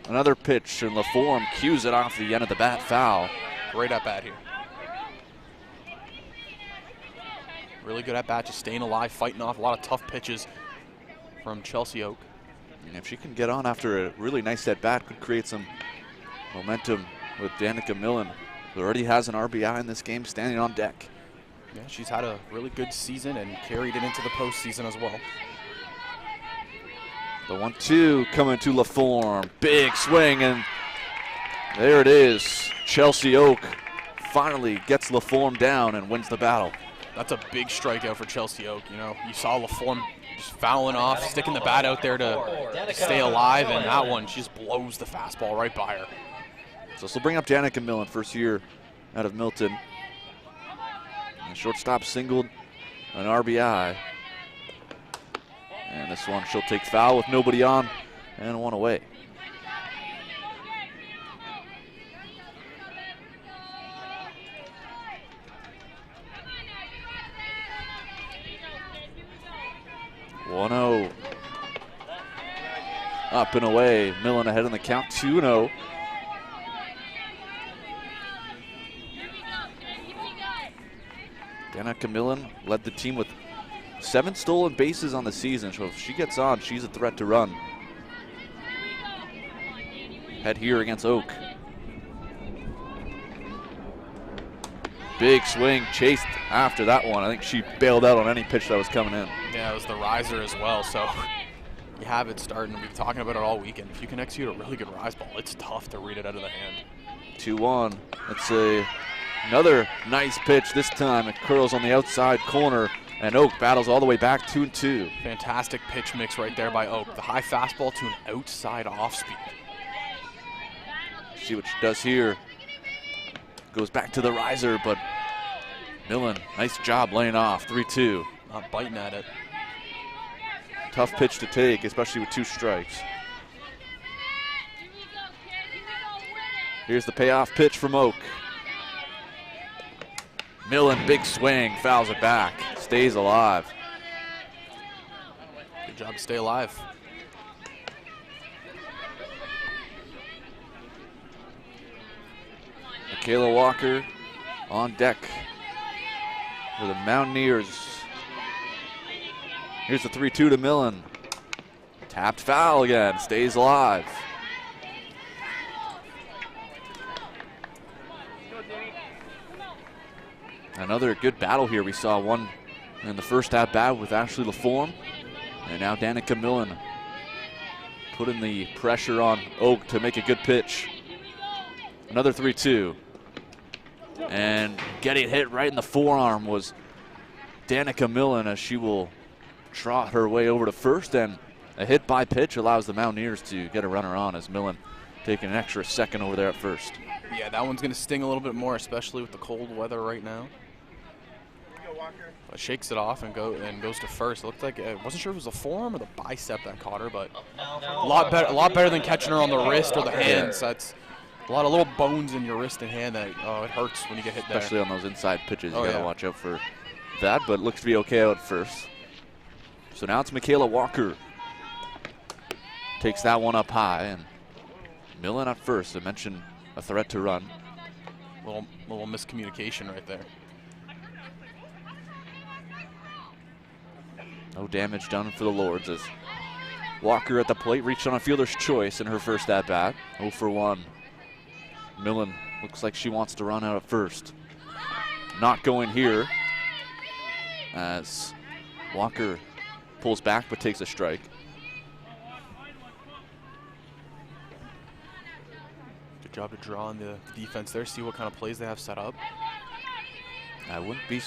Another pitch, and LaForme cues it off the end of the bat, foul. Great at bat here. Really good at bat, just staying alive, fighting off a lot of tough pitches from Chelsea Oak. And if she can get on after a really nice at bat, could create some momentum with Danica Millen, who already has an RBI in this game, standing on deck. Yeah, she's had a really good season and carried it into the postseason as well. The 1-2 coming to LaForme. Big swing, and there it is. Chelsea Oak finally gets LaForme down and wins the battle. That's a big strikeout for Chelsea Oak. You know, you saw LaForme just fouling off, sticking the bat out there to stay alive, and that one, she just blows the fastball right by her. So this will bring up Danica Millen, first year out of Milton. And shortstop singled an RBI. And this one she'll take foul with nobody on and 1 away. (1-0) up and away. Millen ahead in the count, 2-0. Danica Millen led the team with 7 stolen bases on the season, so if she gets on, she's a threat to run. Head here against Oak. Big swing, chased after that one. I think she bailed out on any pitch that was coming in. Yeah, it was the riser as well, so you have it starting. We've been talking about it all weekend. If you can execute a really good rise ball, it's tough to read it out of the hand. 2-1. It's another nice pitch. This time it curls on the outside corner, and Oak battles all the way back, 2-2. Fantastic pitch mix right there by Oak. The high fastball to an outside off speed. See what she does here. Goes back to the riser, but Millen, nice job laying off, 3-2. Not biting at it. Tough pitch to take, especially with 2 strikes. Here's the payoff pitch from Oak. Millen, big swing, fouls it back, stays alive. Good job to stay alive. Michaela Walker on deck for the Mountaineers. Here's the 3-2 to Millen. Tapped foul again, stays alive. Another good battle here. We saw one in the first at bat with Ashley LaForme, and now Danica Millen putting the pressure on Oak to make a good pitch. Another 3-2. And getting hit right in the forearm was Danica Millen, as she will trot her way over to first, and a hit by pitch allows the Mountaineers to get a runner on, as Millen taking an extra second over there at first. Yeah, that one's going to sting a little bit more, especially with the cold weather right now. Shakes it off and goes to first. It looked like I wasn't sure if it was the forearm or the bicep that caught her, but a lot better than catching her on the wrist or the hands. That's a lot of little bones in your wrist and hand that it hurts when you get hit there. Especially on those inside pitches, you gotta watch out for that. But it looks to be okay out first. So now it's Michaela Walker. Takes that one up high, and Millen at first. I mentioned a threat to run. Little miscommunication right there. No damage done for the Lords as Walker at the plate reached on a fielder's choice in her first at-bat. 0 for 1. Millen looks like she wants to run out at first. Not going here as Walker pulls back but takes a strike. Good job to draw on the defense there, see what kind of plays they have set up. I wouldn't be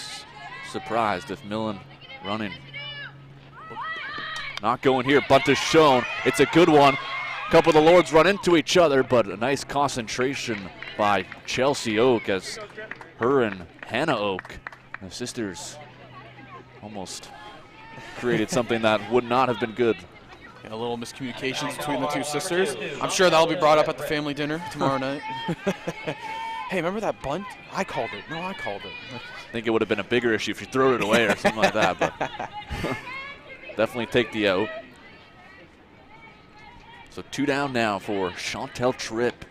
surprised if Millen running. Not going here, bunt is shown. It's a good one. A couple of the Lords run into each other, but a nice concentration by Chelsea Oak as her and Hannah Oak, the sisters, almost created something that would not have been good. A little miscommunications between the two sisters. I'm sure that'll be brought up at the family dinner tomorrow night. Hey, remember that bunt? I called it. No, I called it. I think it would have been a bigger issue if you threw it away or something like that, but definitely take the out. So 2 down now for Chantel Tripp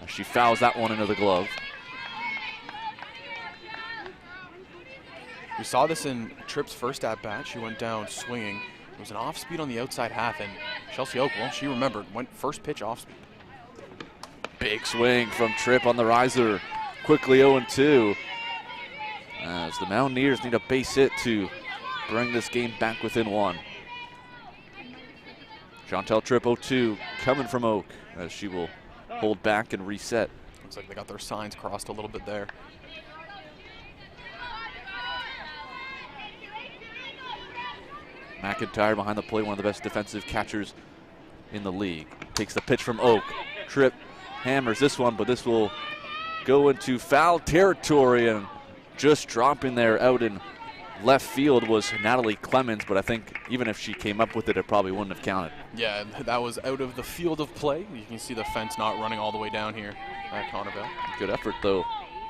as she fouls that one into the glove. We saw this in Tripp's first at-bat. She went down swinging. It was an off-speed on the outside half, and Chelsea Oak, well, she remembered, went first pitch off-speed. Big swing from Tripp on the riser. Quickly 0-2 as the Mountaineers need a base hit to bring this game back within 1. Chantel Tripp 0-2 coming from Oak as she will hold back and reset. Looks like they got their signs crossed a little bit there. McIntyre behind the plate, one of the best defensive catchers in the league. Takes the pitch from Oak. Tripp hammers this one, but this will go into foul territory, and just dropping there out in left field was Natalie Clemens, but I think even if she came up with it, it probably wouldn't have counted. Yeah, that was out of the field of play. You can see the fence not running all the way down here at Connorvale. Good effort, though.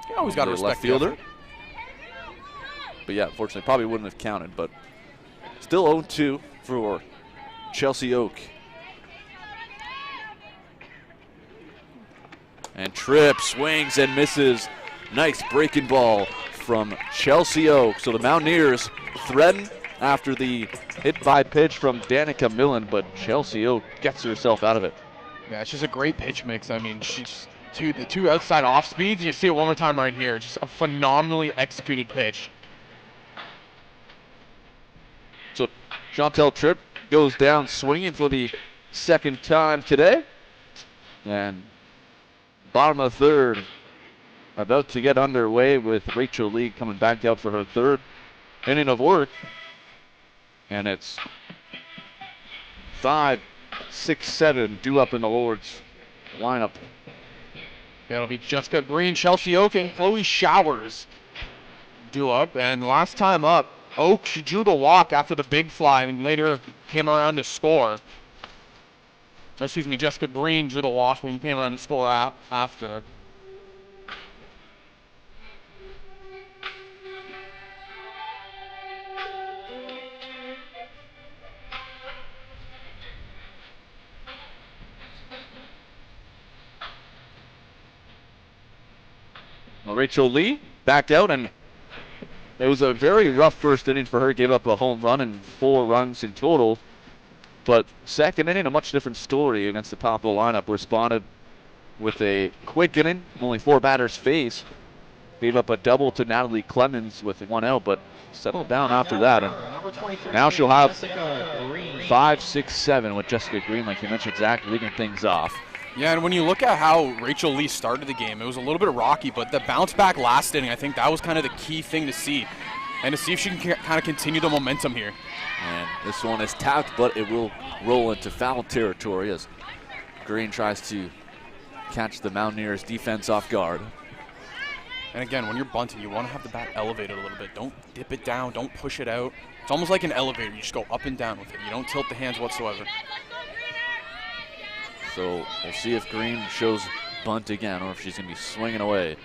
You always got to respect left fielder. But yeah, unfortunately, probably wouldn't have counted, but still 0-2 for Chelsea Oak. And Tripp swings and misses. Nice breaking ball from Chelsea Oak. So the Mountaineers threaten after the hit by pitch from Danica Millen, but Chelsea Oak gets herself out of it. Yeah, it's just a great pitch mix. I mean, she's the two outside off speeds. You see it one more time right here. Just a phenomenally executed pitch. So Chantel Tripp goes down swinging for the second time today. And bottom of third, about to get underway with Rachel Lee coming back out for her third inning of work. And it's 5, 6, 7 due up in the Lords lineup. It'll be Jessica Green, Chelsea Oak, and Chloe Showers due up. And last time up, Oak, she drew the walk after the big fly and later came around to score. Excuse me, Jessica Green drew the walk and came around to score after. Well, Rachel Lee backed out, and it was a very rough first inning for her. Gave up a home run and 4 runs in total. But second inning, a much different story against the top of the lineup. Responded with a quick inning, only 4 batters faced. Gave up a double to Natalie Clemens with 1 out, but settled down after that. And now she'll have 5, 6, 7 with Jessica Green, like you mentioned, Zach, leading things off. Yeah, and when you look at how Rachel Lee started the game, it was a little bit rocky, but the bounce back last inning, I think that was kind of the key thing to see. And to see if she can kind of continue the momentum here. And this one is tapped, but it will roll into foul territory as Green tries to catch the Mountaineers defense off guard. And again, when you're bunting, you want to have the bat elevated a little bit. Don't dip it down. Don't push it out. It's almost like an elevator. You just go up and down with it. You don't tilt the hands whatsoever. So we'll see if Green shows bunt again or if she's going to be swinging away.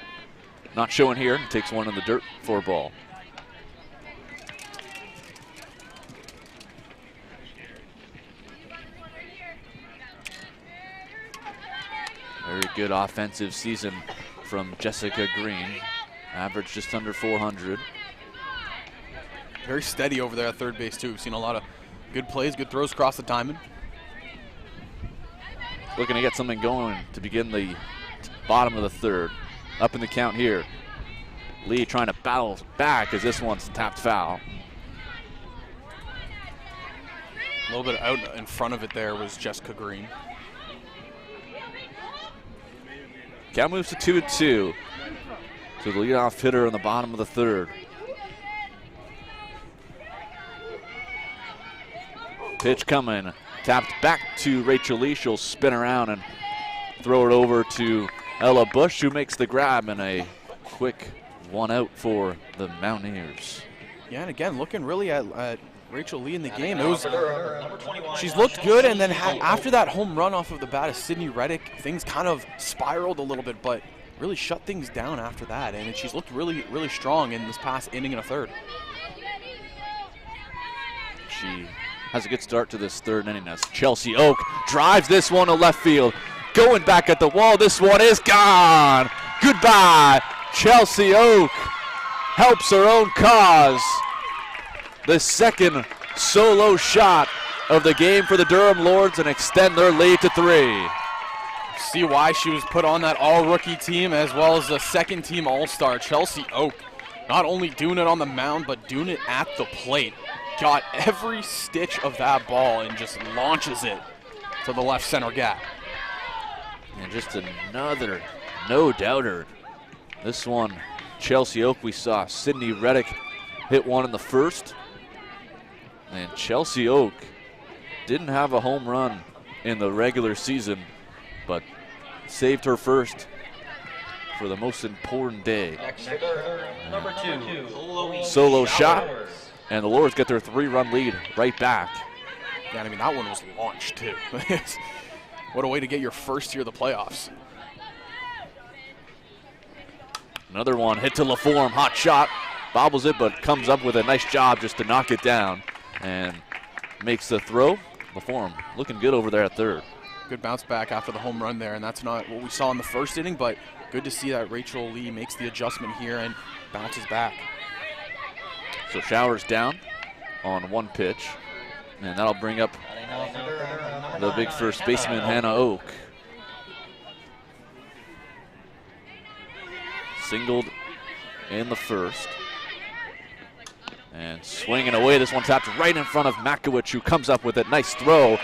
Not showing here. Takes one in the dirt for a ball. Very good offensive season from Jessica Green. Average just under 400. Very steady over there at third base, too. We've seen a lot of good plays, good throws across the diamond. Looking to get something going to begin the bottom of the third. Up in the count here. Lee trying to battle back as this one's tapped foul. A little bit out in front of it there was Jessica Green. Count moves to 2-2 to the leadoff hitter in the bottom of the third. Pitch coming, tapped back to Rachel Lee. She'll spin around and throw it over to Ella Bush, who makes the grab, and a quick one out for the Mountaineers. Yeah, and again, looking really at Rachel Lee in the game. It was, she's looked good, and then after that home run off of the bat of Sydney Reddick, things kind of spiraled a little bit, but really shut things down after that, and she's looked really, really strong in this past inning and a third. She has a good start to this third inning as Chelsea Oak drives this one to left field. Going back at the wall, this one is gone. Goodbye, Chelsea Oak helps her own cause. The second solo shot of the game for the Durham Lords and extend their lead to 3. See why she was put on that all-rookie team as well as the second team all-star. Chelsea Oak not only doing it on the mound, but doing it at the plate. Got every stitch of that ball and just launches it to the left center gap. And just another no-doubter. This one, Chelsea Oak, we saw Sydney Reddick hit one in the first. And Chelsea Oak didn't have a home run in the regular season, but saved her first for the most important day. Number 2, Solo shot, and the Lords get their 3-run lead right back. Yeah, I mean, that one was launched, too. What a way to get your first here of the playoffs. Another one hit to LaForme, hot shot, bobbles it, but comes up with a nice job just to knock it down and makes the throw. LaForme looking good over there at third. Good bounce back after the home run there, and that's not what we saw in the first inning, but good to see that Rachel Lee makes the adjustment here and bounces back. So Showers down on one pitch, and that'll bring up the big first baseman, Hannah Oak. Singled in the first. And swinging away, this one tapped right in front of Makowicz, who comes up with a nice throw.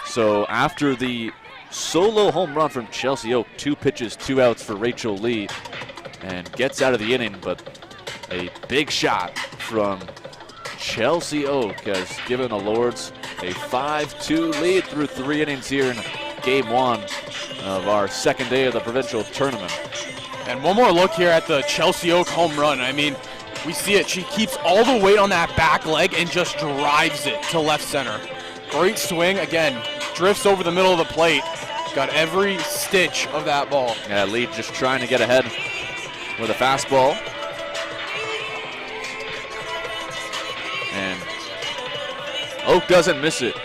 So after the solo home run from Chelsea Oak, 2 pitches, 2 outs for Rachel Lee, and gets out of the inning, but a big shot from Chelsea Oak has given the Lords a 5-2 lead through 3 innings here in game 1 of our second day of the provincial tournament. And one more look here at the Chelsea Oak home run. I mean, we see it. She keeps all the weight on that back leg and just drives it to left center. Great swing. Again, drifts over the middle of the plate. Got every stitch of that ball. Yeah, Lee just trying to get ahead with a fastball. And Oak doesn't miss it.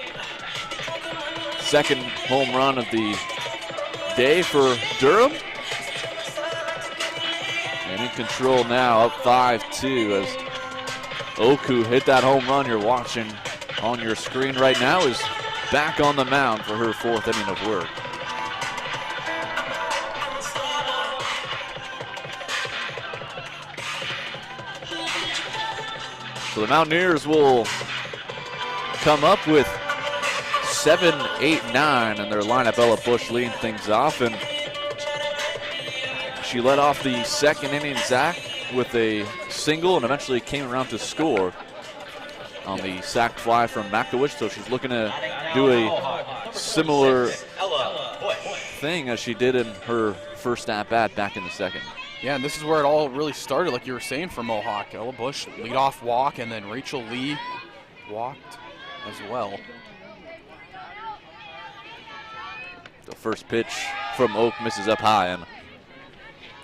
Second home run of the day for Durham. And in control now, up 5-2 as Oak, who hit that home run you're watching on your screen right now, is back on the mound for her 4th inning of work. So the Mountaineers will come up with 7, 8, 9 in their lineup. Ella Bush leading things off, and she led off the second inning, Zach, with a single and eventually came around to score on the sac fly from Makowicz. So she's looking to do a similar thing as she did in her first at-bat back in the second. Yeah, and this is where it all really started, like you were saying, for Mohawk. Ella Bush lead-off walk, and then Rachel Lee walked as well. The first pitch from Oak misses up high, and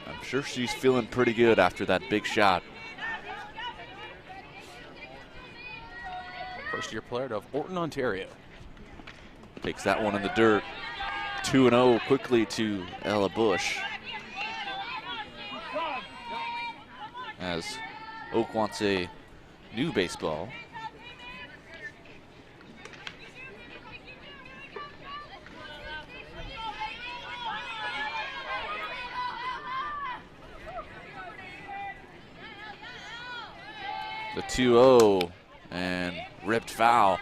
I'm sure she's feeling pretty good after that big shot. First-year player of Orton, Ontario. Takes that one in the dirt. 2-0 quickly to Ella Bush. As Oak wants a new baseball. The 2-0 and ripped foul.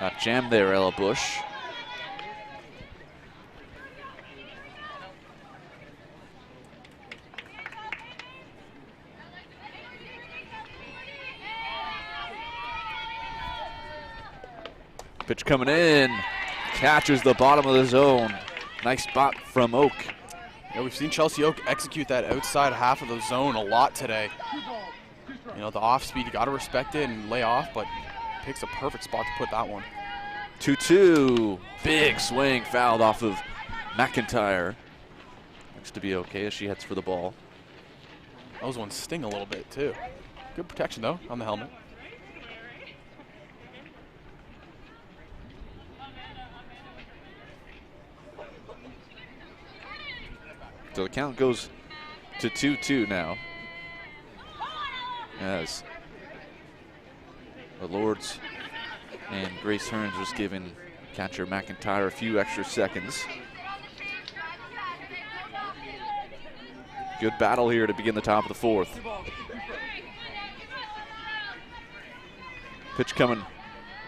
Got jammed there, Ella Bush. Pitch coming in, catches the bottom of the zone. Nice spot from Oak. Yeah, we've seen Chelsea Oak execute that outside half of the zone a lot today. You know, the off speed, you got to respect it and lay off, but picks a perfect spot to put that one. 2-2, big swing fouled off of McIntyre. Looks to be okay as she heads for the ball. Those ones sting a little bit too. Good protection though on the helmet. So the count goes to 2-2 now. As the Lords and Grace Hearns was giving catcher McIntyre a few extra seconds. Good battle here to begin the top of the fourth. Pitch coming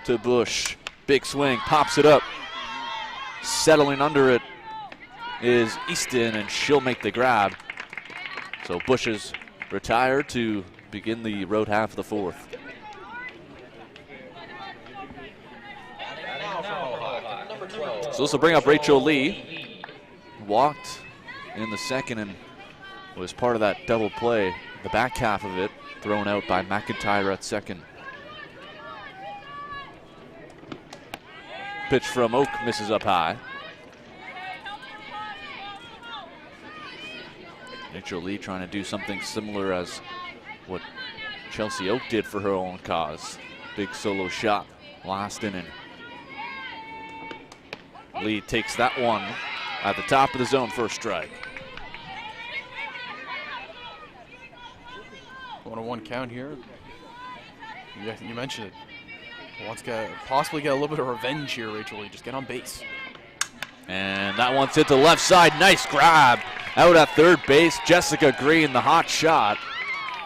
to Bush. Big swing, pops it up. Settling under it is Easton, and she'll make the grab. So Bush is retired to begin the road half of the fourth. So this will bring up Rachel Lee. Walked in the second and was part of that double play. The back half of it thrown out by McIntyre at second. Pitch from Oak misses up high. Rachel Lee trying to do something similar as what Chelsea Oak did for her own cause. Big solo shot last inning. Lee takes that one at the top of the zone for a strike. 1-1 count here. You mentioned it. Wants to possibly get a little bit of revenge here, Rachel Lee. Just get on base. And that one's hit to the left side. Nice grab. Out at third base, Jessica Green, the hot shot.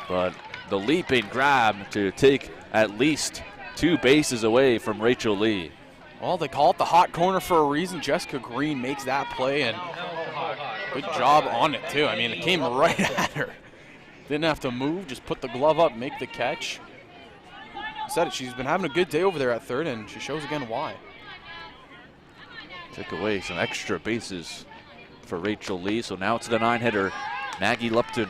But the leaping grab to take at least 2 bases away from Rachel Lee. Well, they call it the hot corner for a reason. Jessica Green makes that play, and good job on it, too. I mean, it came right at her. Didn't have to move, just put the glove up, make the catch. Said it, she's been having a good day over there at third, and she shows again why. Took away some extra bases for Rachel Lee, so now it's the 9-hitter, Maggie Lupton.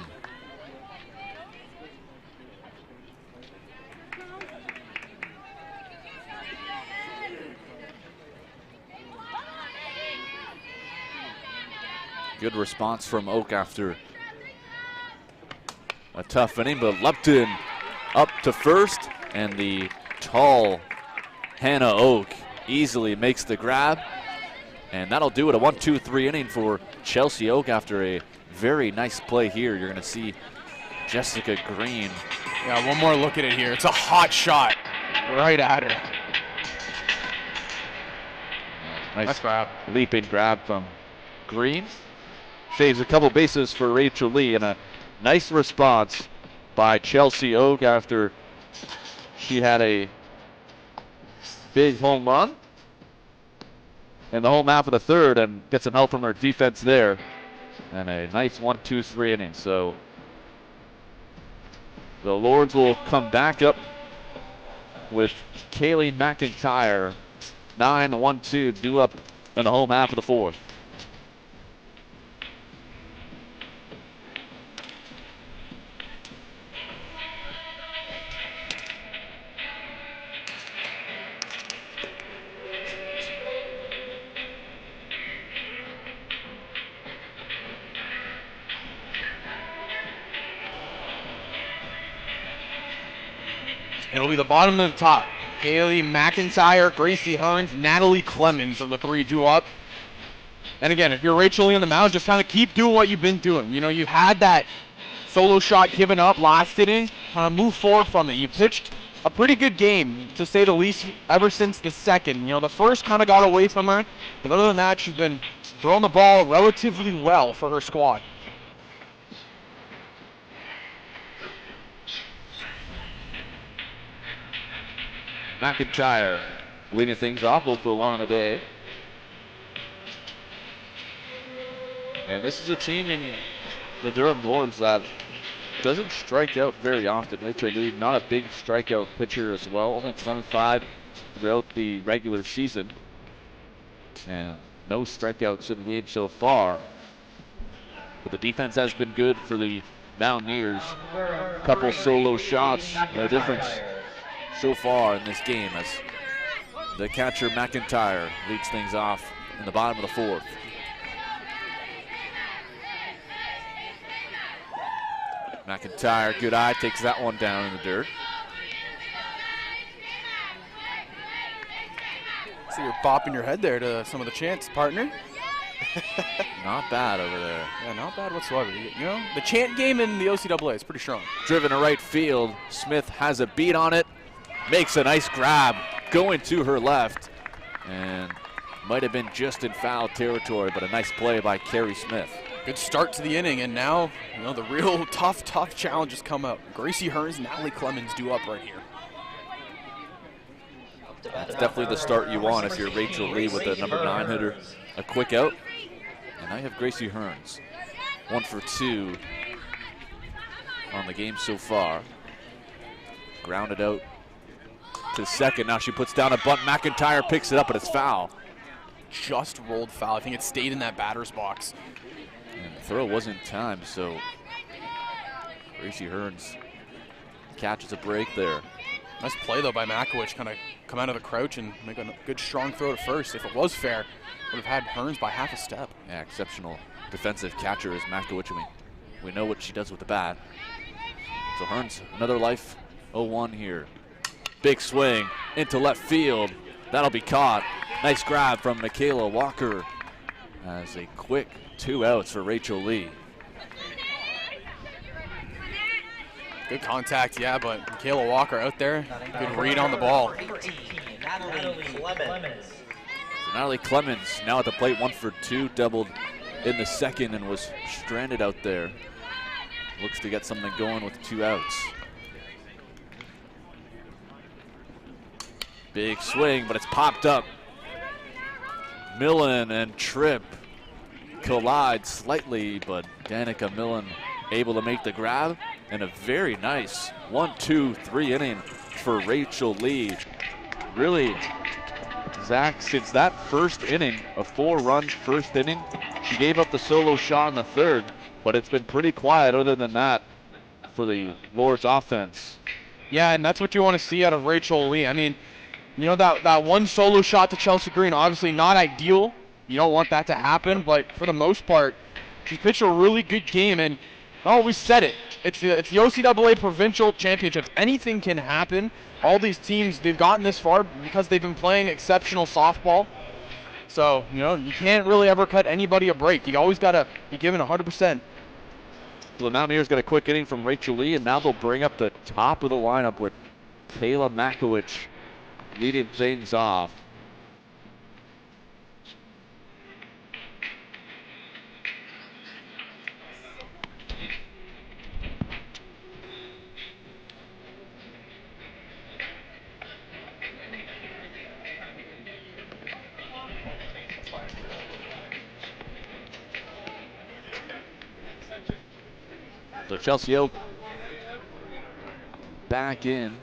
Good response from Oak after a tough inning, but Lupton up to first, and the tall Hannah Oak easily makes the grab. And that'll do it, a 1-2-3 inning for Chelsea Oak after a very nice play here. You're going to see Jessica Green. Yeah, one more look at it here. It's a hot shot right at her. Nice grab. Leaping grab from Green. Saves a couple bases for Rachel Lee, and a nice response by Chelsea Oak after she had a big home run in the home half of the third, and get some help from her defense there. And a nice 1-2-3 inning. So the Lords will come back up with Kaylee McIntyre. 9-1-2 due up in the home half of the fourth. It'll be the bottom and the top. Haley McIntyre, Gracie Hearns, Natalie Clemens of the three due up. And again, if you're Rachel Lee on the mound, just kind of keep doing what you've been doing. You know, you had that solo shot given up last inning. Move forward from it. You pitched a pretty good game, to say the least, ever since the second. You know, the first kind of got away from her, but other than that, she's been throwing the ball relatively well for her squad. McIntyre leading things off, 0 on the day. And this is a team in the Durham Lords that doesn't strike out very often. Rachel Lee, not a big strikeout pitcher as well. Only 25 throughout the regular season. And no strikeouts in the game so far. But the defense has been good for the Mountaineers. Couple solo shots, no difference so far in this game as the catcher McIntyre leads things off in the bottom of the fourth. McIntyre, good eye, takes that one down in the dirt. So you're bopping your head there to some of the chants, partner. Not bad over there. Yeah, not bad whatsoever. You know, the chant game in the OCAA is pretty strong. Driven to right field. Smith has a beat on it. Makes a nice grab going to her left. And might have been just in foul territory, but a nice play by Carrie Smith. Good start to the inning, and now, you know, the real tough challenges come up. Gracie Hearns, Natalie Clemens due up right here. It's definitely the start you want if you're Rachel Lee with the number 9 hitter. A quick out. And now you have Gracie Hearns. 1 for 2 on the game so far. Grounded out to second. Now she puts down a bunt. McIntyre picks it up, but it's foul. Just rolled foul. I think it stayed in that batter's box. And the throw wasn't timed, so Gracie Hearns catches a break there. Nice play, though, by Makowicz. Kind of come out of the crouch and make a good, strong throw to first. If it was fair, would have had Hearns by half a step. Yeah, exceptional defensive catcher is Makowicz. We know what she does with the bat. So Hearns, another life, 0-1 here. Big swing into left field. That'll be caught. Nice grab from Michaela Walker as a quick 2 outs for Rachel Lee. Good contact, yeah, but Michaela Walker out there. Good read on the ball. Natalie Clemens now at the plate, 1 for 2, doubled in the second and was stranded out there. Looks to get something going with 2 outs. Big swing, but it's popped up. Millen and Tripp collide slightly, but Danica Millen able to make the grab. And a very nice 1-2-3 inning for Rachel Lee. Really, Zach, since that first inning, a 4-run first inning, she gave up the solo shot in the third, but it's been pretty quiet other than that for the Lords offense. Yeah, and that's what you want to see out of Rachel Lee. I mean, you know, that one solo shot to Chelsea Green, obviously not ideal. You don't want that to happen, but for the most part, she pitched a really good game, and we said it. It's the OCAA Provincial Championships. Anything can happen. All these teams, they've gotten this far because they've been playing exceptional softball. So, you know, you can't really ever cut anybody a break. You always got to be given 100%. The Mountaineers got a quick inning from Rachel Lee, and now they'll bring up the top of the lineup with Kayla Makowicz leading things off. So Chelsea Oak back in.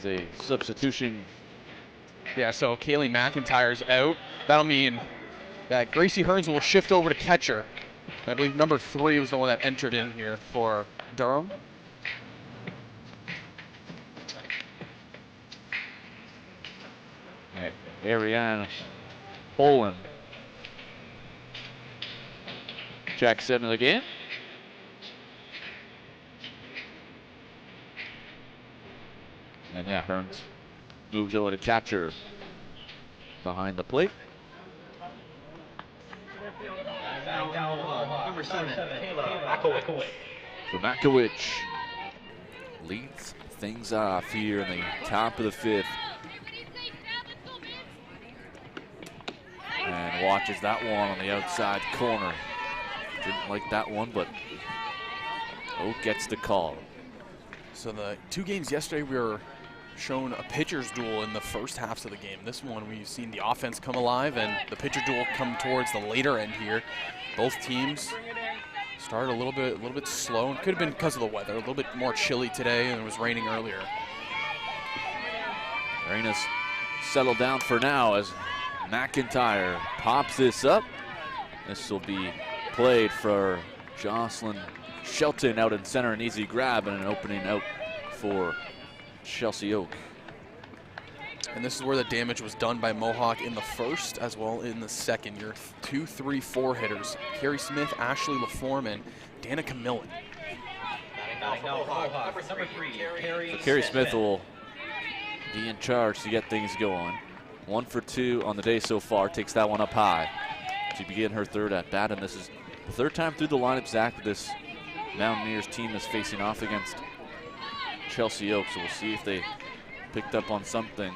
There's a substitution. Yeah, so Kaylee McIntyre's out. That'll mean that Gracie Hearns will shift over to catcher. I believe number 3 was the one that entered in here for Durham. Ariane Poland checks into the game. And yeah, Hearns moves over to catcher behind the plate. Number 7, So Makowicz leads things off here in the top of the 5th. And watches that one on the outside corner. Didn't like that one, but Oak gets the call. So the 2 games yesterday, we were shown a pitcher's duel in the first halves of the game. This one, we've seen the offense come alive and the pitcher duel come towards the later end here. Both teams started a little bit slow. It could have been because of the weather, a little bit more chilly today, and it was raining earlier. Arenas settled down for now as McIntyre pops this up. This will be played for Jocelyn Shelton out in center, an easy grab and an opening out for Chelsea Oak. And this is where the damage was done by Mohawk in the first as well in the second. Your 2, 3, 4 hitters, Carrie Smith, Ashley LaForme, and Danica Millen. Number 3, Carrie Smith will be in charge to get things going. 1 for 2 on the day so far, takes that one up high to begin her 3rd at bat, and this is the 3rd time through the lineup, Zach, that this Mountaineers team is facing off against Chelsea Oak, so we'll see if they picked up on something.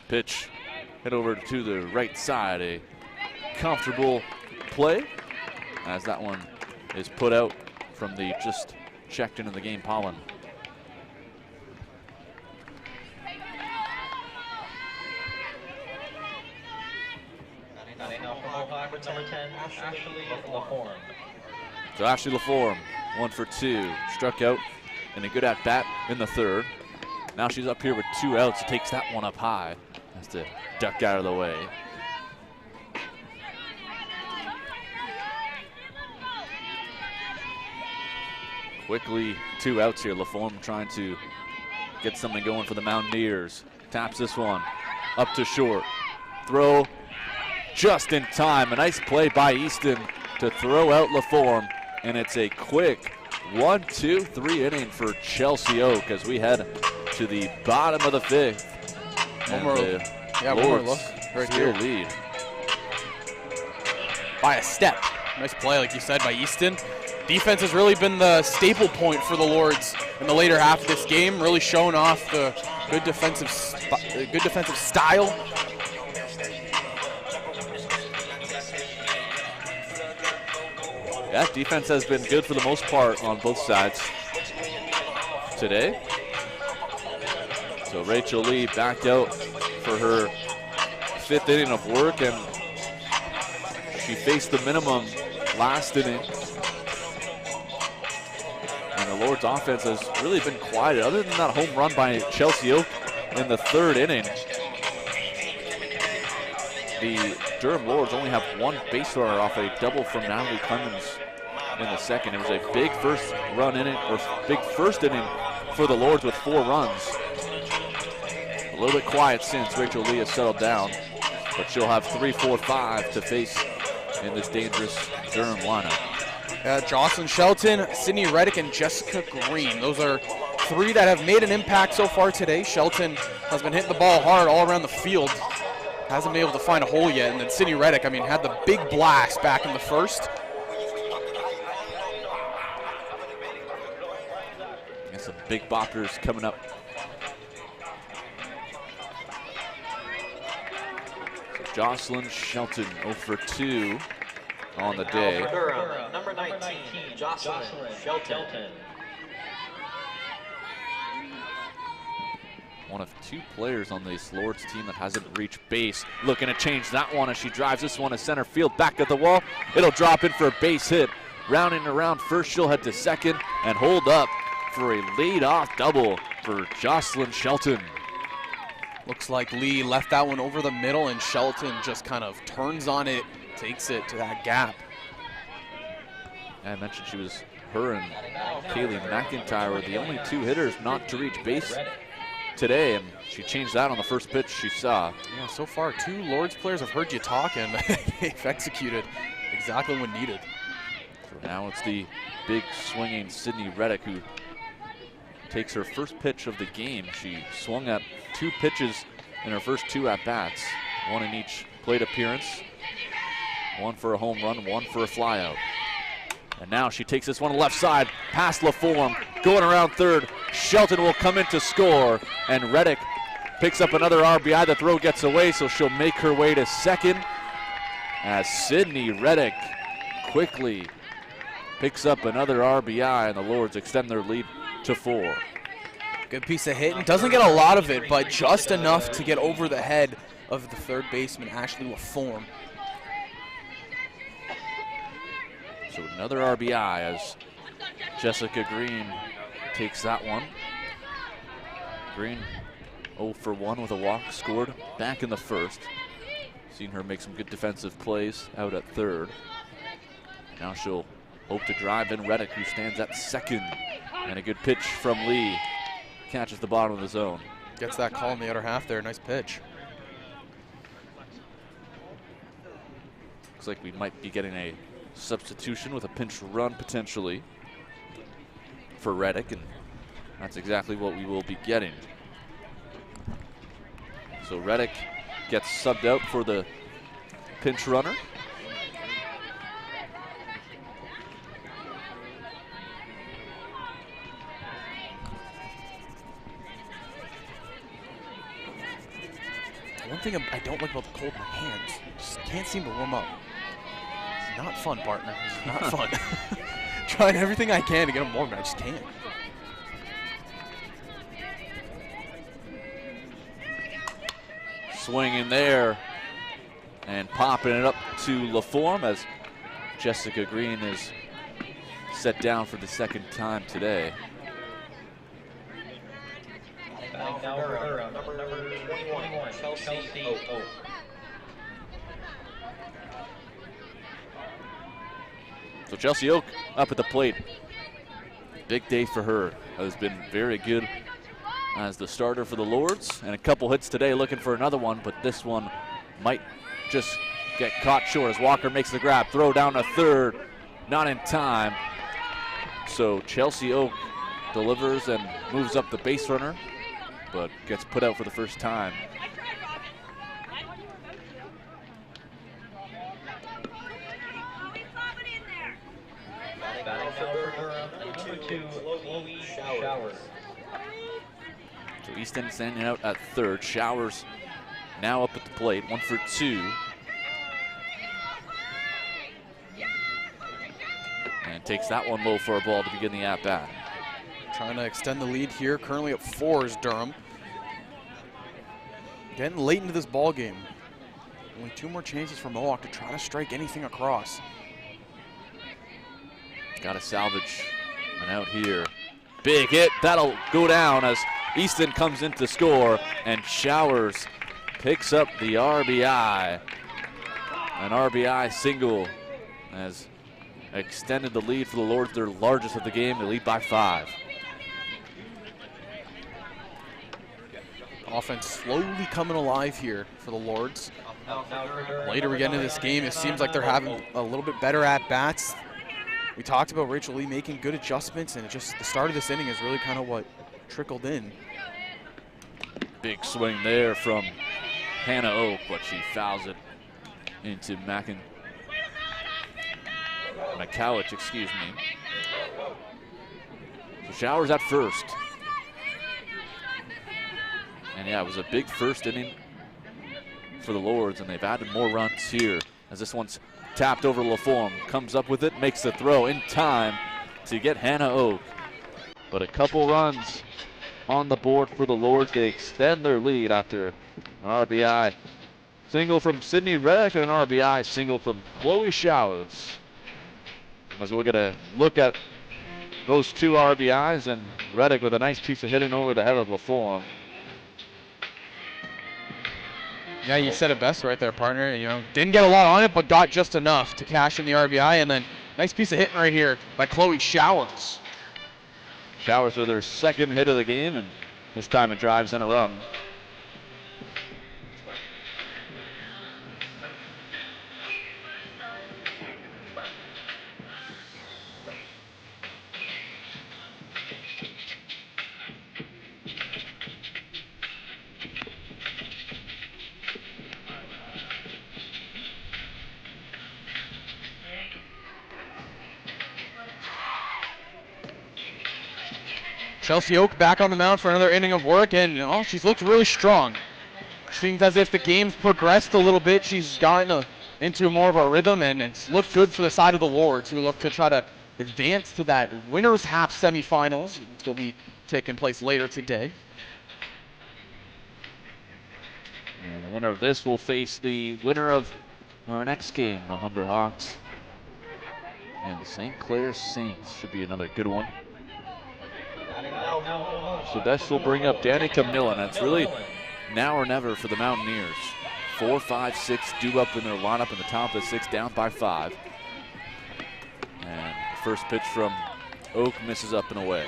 Pitch hit over to the right side, a comfortable play as that one is put out from the just checked into the game Pollen. Number 10, Ashley LaForme. So Ashley LaForme, 1 for 2, struck out and a good at bat in the 3rd. Now she's up here with 2 outs, takes that one up high. Has to duck out of the way. Quickly 2 outs here. LaForme trying to get something going for the Mountaineers. Taps this one up to short. Throw just in time. A nice play by Easton to throw out LaForme. And it's a quick 1, 2, 3 inning for Chelsea Oak as we head to the bottom of the 5th. One more look right here. Lead by a step. Nice play, like you said, by Easton. Defense has really been the staple point for the Lords in the later half of this game, really showing off the good defensive style. Yeah, defense has been good for the most part on both sides today. So Rachel Lee backed out for her 5th inning of work, and she faced the minimum last inning. And the Lords offense has really been quiet, other than that home run by Chelsea Oak in the 3rd inning. The Durham Lords only have 1 base runner off a double from Natalie Clemens in the 2nd. It was a big first inning for the Lords with 4 runs. A little bit quiet since Rachel Lee has settled down, but she'll have 3, 4, 5 to face in this dangerous Durham lineup. Jocelyn Shelton, Sydney Reddick, and Jessica Green. Those are 3 that have made an impact so far today. Shelton has been hitting the ball hard all around the field. Hasn't been able to find a hole yet. And then Sydney Reddick, had the big blast back in the 1st. Got some big boppers coming up. So Jocelyn Shelton 0 for 2 on the day. Durham, number 19, Jocelyn Shelton. One of 2 players on this Lords team that hasn't reached base. Looking to change that one as she drives this one to center field, back at the wall. It'll drop in for a base hit. Rounding around first, she'll head to 2nd and hold up for a lead-off double for Jocelyn Shelton. Looks like Lee left that one over the middle, and Shelton just kind of turns on it, takes it to that gap. I mentioned her and Kaylee McIntyre were the only 2 hitters not to reach base today, and she changed that on the first pitch she saw. Yeah, so far 2 Lords players have heard you talk, and they've executed exactly when needed. So now it's the big swinging Sydney Reddick who takes her first pitch of the game. She swung at 2 pitches in her first 2 at-bats, 1 in each plate appearance, 1 for a home run, 1 for a flyout. And now she takes this one left side, past LaForme, going around third. Shelton will come in to score, and Reddick picks up another RBI. The throw gets away, so she'll make her way to second as Sydney Reddick quickly picks up another RBI, and the Lords extend their lead to 4. Good piece of hitting. Doesn't get a lot of it, but just enough to get over the head of the third baseman, Ashley LaForme. So another RBI as Jessica Green takes that one. Green 0 for 1 with a walk scored back in the first. Seen her make some good defensive plays out at third. Now she'll hope to drive in Reddick, who stands at second. And a good pitch from Lee. Catches the bottom of the zone. Gets that call in the other half there. Nice pitch. Looks like we might be getting a substitution with a pinch run potentially for Reddick, and that's exactly what we will be getting. So Reddick gets subbed out for the pinch runner. One thing I don't like about the cold in my hands, just can't seem to warm up. It's not fun, partner. It's not fun. Trying everything I can to get them warm, but I just can't. Swing in there and popping it up to LaForme as Jessica Green is set down for the second time today. Now Durham, number 21, Chelsea Oak. So Chelsea Oak up at the plate. Big day for her. Has been very good as the starter for the Lords, and a couple hits today, looking for another one, but this one might just get caught short as Walker makes the grab. Throw down to third, not in time. So Chelsea Oak delivers and moves up the base runner, but gets put out for the first time. Batting for Durham, number 2, Chloe Showers. So Easton standing out at third. Showers now up at the plate, 1 for 2. And takes that one low for a ball to begin the at-bat. Trying to extend the lead here. Currently at 4 is Durham. Getting late into this ball game. Only 2 more chances for Mohawk to try to strike anything across. Got to salvage an out here. Big hit, that'll go down as Easton comes in to score, and Showers picks up the RBI. An RBI single has extended the lead for the Lords, their largest of the game. They lead by 5. Offense slowly coming alive here for the Lords. Later we get into this game, it seems like they're having a little bit better at-bats. We talked about Rachel Lee making good adjustments, and just the start of this inning is really kind of what trickled in. Big swing there from Hannah Oak, but she fouls it into McCowich, excuse me. So Showers at first. And yeah, it was a big first inning for the Lords, and they've added more runs here as this one's tapped over LaForme. Comes up with it, makes the throw in time to get Hannah Oak. But a couple runs on the board for the Lords. They extend their lead after an RBI single from Sydney Reddick and an RBI single from Chloe Showers. As we're going to look at those 2 RBIs, and Reddick with a nice piece of hitting over the head of LaForme. Yeah, you said it best right there, partner. You know, didn't get a lot on it, but got just enough to cash in the RBI, and then nice piece of hitting right here by Chloe Showers. Showers with her second hit of the game, and this time it drives in a run. Chelsea Oak back on the mound for another inning of work, and she's looked really strong. Seems as if the game's progressed a little bit. She's gotten into more of a rhythm, and it's looked good for the side of the Lords, who look to try to advance to that winner's half semifinals, which will be taking place later today. And the winner of this will face the winner of our next game, the Humber Hawks and the St. Clair Saints. Should be another good one. So this will bring up Danica Millen. It's really now or never for the Mountaineers. 4, 5, 6 due up in their lineup in the top of the 6, down by 5. And the first pitch from Oak misses up and away.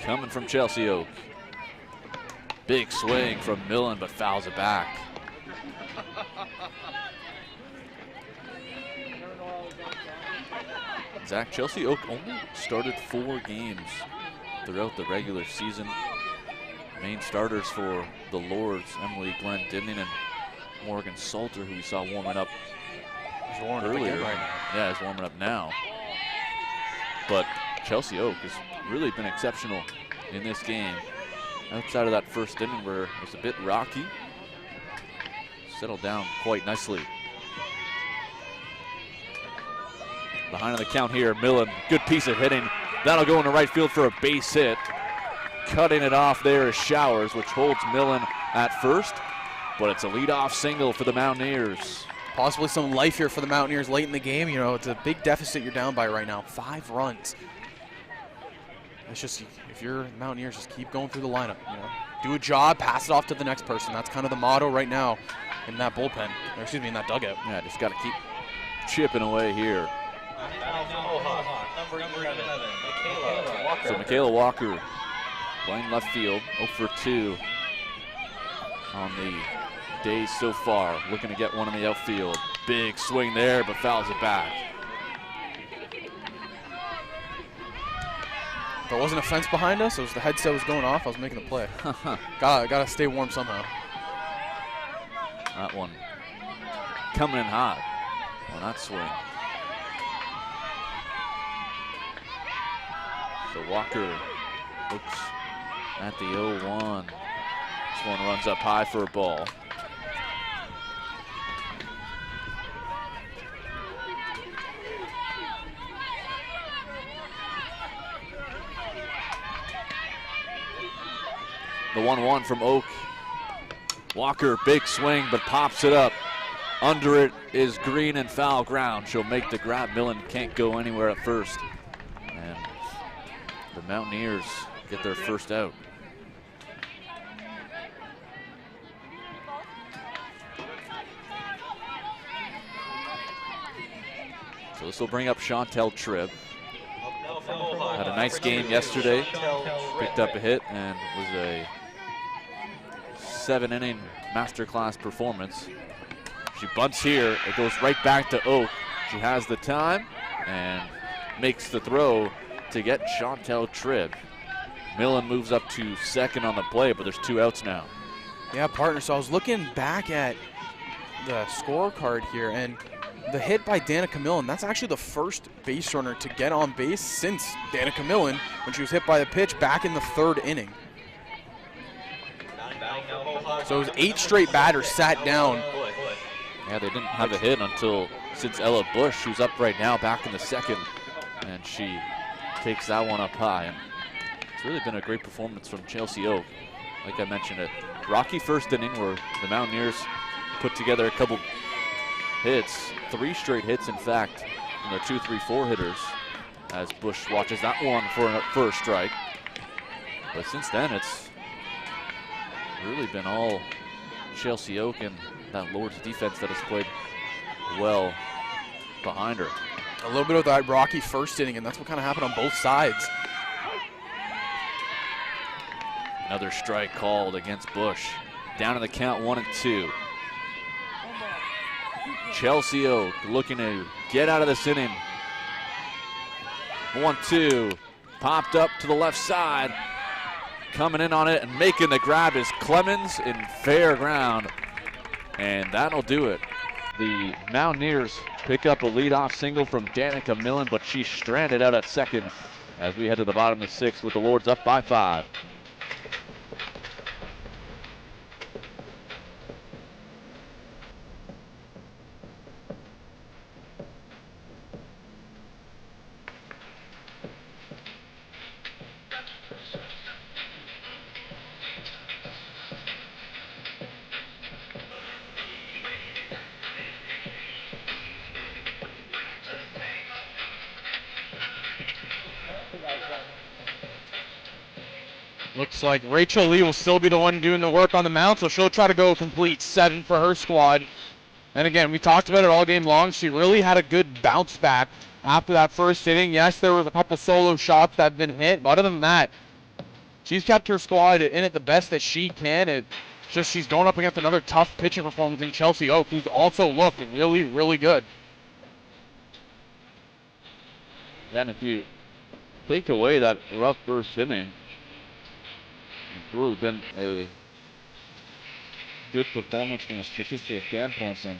Coming from Chelsea Oak. Big swing from Millen, but fouls it back. Zach, Chelsea Oak only started 4 games throughout the regular season. Main starters for the Lords, Emily Glendinning and Morgan Salter, who we saw warming up earlier. Yeah, is warming up now. But Chelsea Oak has really been exceptional in this game. Outside of that first inning where it was a bit rocky, settled down quite nicely. Behind on the count here, Millen, good piece of hitting. That'll go into right field for a base hit. Cutting it off there is Showers, which holds Millen at first, but it's a leadoff single for the Mountaineers. Possibly some life here for the Mountaineers late in the game. You know, it's a big deficit you're down by right now, 5 runs. It's just, if you're Mountaineers, just keep going through the lineup. You know, do a job, pass it off to the next person. That's kind of the motto right now in that bullpen, or excuse me, in that dugout. Yeah, just got to keep chipping away here. So Michaela Walker playing left field, 0 for 2 on the day so far. Looking to get one in the outfield. Big swing there, but fouls it back. There wasn't a fence behind us. It was the headset was going off. I was making the play. Gotta stay warm somehow. That one coming in hot on that swing. So Walker looks at the 0-1. This one runs up high for a ball. The 1-1 from Oak. Walker, big swing, but pops it up. Under it is Green and foul ground. She'll make the grab. Millen can't go anywhere at first. And the Mountaineers get their first out. So this will bring up Chantel Tribb. Had a nice game yesterday. Picked up a hit and was a 7-inning masterclass performance. She bunts here. It goes right back to Oak. She has the time and makes the throw to get Chantel Tribb. Millen moves up to second on the play, but there's 2 outs now. Yeah, partner. So I was looking back at the scorecard here, and the hit by Danica Millen, that's actually the first base runner to get on base since Danica Millen when she was hit by the pitch back in the 3rd inning. So it was 8 straight batters sat down. Yeah, they didn't have a hit since Ella Bush, who's up right now back in the 2nd, and she takes that one up high. And it's really been a great performance from Chelsea Oak. Like I mentioned, a rocky first inning where the Mountaineers put together a couple hits, 3 straight hits, in fact, from their 2-3-4 hitters, as Bush watches that one for a strike. But since then, it's really been all Chelsea Oak and that Lord's defense that has played well behind her. A little bit of that rocky first inning, and that's what kind of happened on both sides. Another strike called against Bush. Down to the count, 1-2. Chelsea Oak looking to get out of this inning. 1-2, popped up to the left side. coming in on it and making the grab is Clemens in fair ground. And that'll do it. The Mountaineers pick up a leadoff single from Danica Millen, but she's stranded out at second as we head to the bottom of the 6th with the Lords up by 5. Looks like Rachel Lee will still be the one doing the work on the mound, so she'll try to go complete 7 for her squad. And again, we talked about it all game long. She really had a good bounce back after that first inning. Yes, there was a couple solo shots that have been hit, but other than that, she's kept her squad in it the best that she can. It's just she's going up against another tough pitching performance in Chelsea Oak, who's also looked really, really good. And if you take away that rough first inning, it's really been a good performance from a statistical standpoint from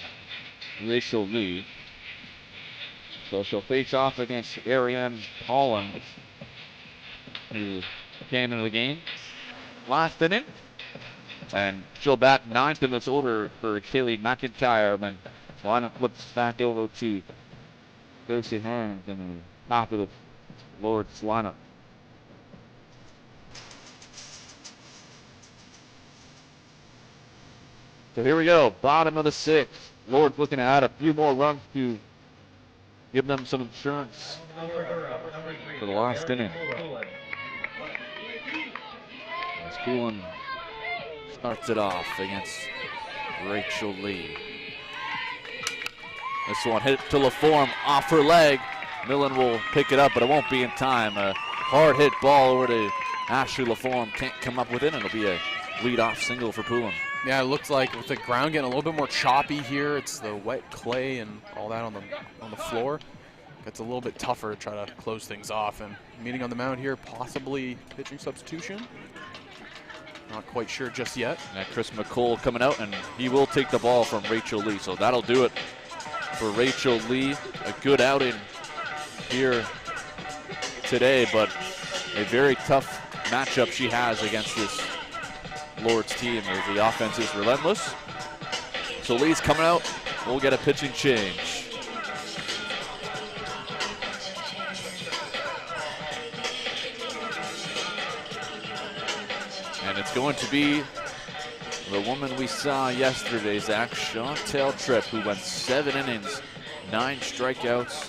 Rachel Lee. So she'll face off against Ariane Holland, who came into the game last inning. And she'll bat 9th in this order for Kaylee McIntyre. Then lineup flips back over to Gracie Hearns in the top of the Lords lineup. So here we go, bottom of the 6th. Lords looking to add a few more runs to give them some insurance for the last inning. As Poulin starts it off against Rachel Lee. This one hit to LaForme off her leg. Millen will pick it up, but it won't be in time. A hard hit ball over to Ashley LaForme. Can't come up with it, and it'll be a leadoff single for Poulin. Yeah, it looks like with the ground getting a little bit more choppy here, it's the wet clay and all that on the floor. It's a little bit tougher to try to close things off. And meeting on the mound here, possibly pitching substitution. Not quite sure just yet. And Chris McCole coming out, and he will take the ball from Rachel Lee. So that'll do it for Rachel Lee. A good outing here today, but a very tough matchup she has against this Lords team as the offense is relentless. So Lee's coming out. We'll get a pitching change. And it's going to be the woman we saw yesterday, Zach, Chantel Tripp, who went 7 innings, 9 strikeouts.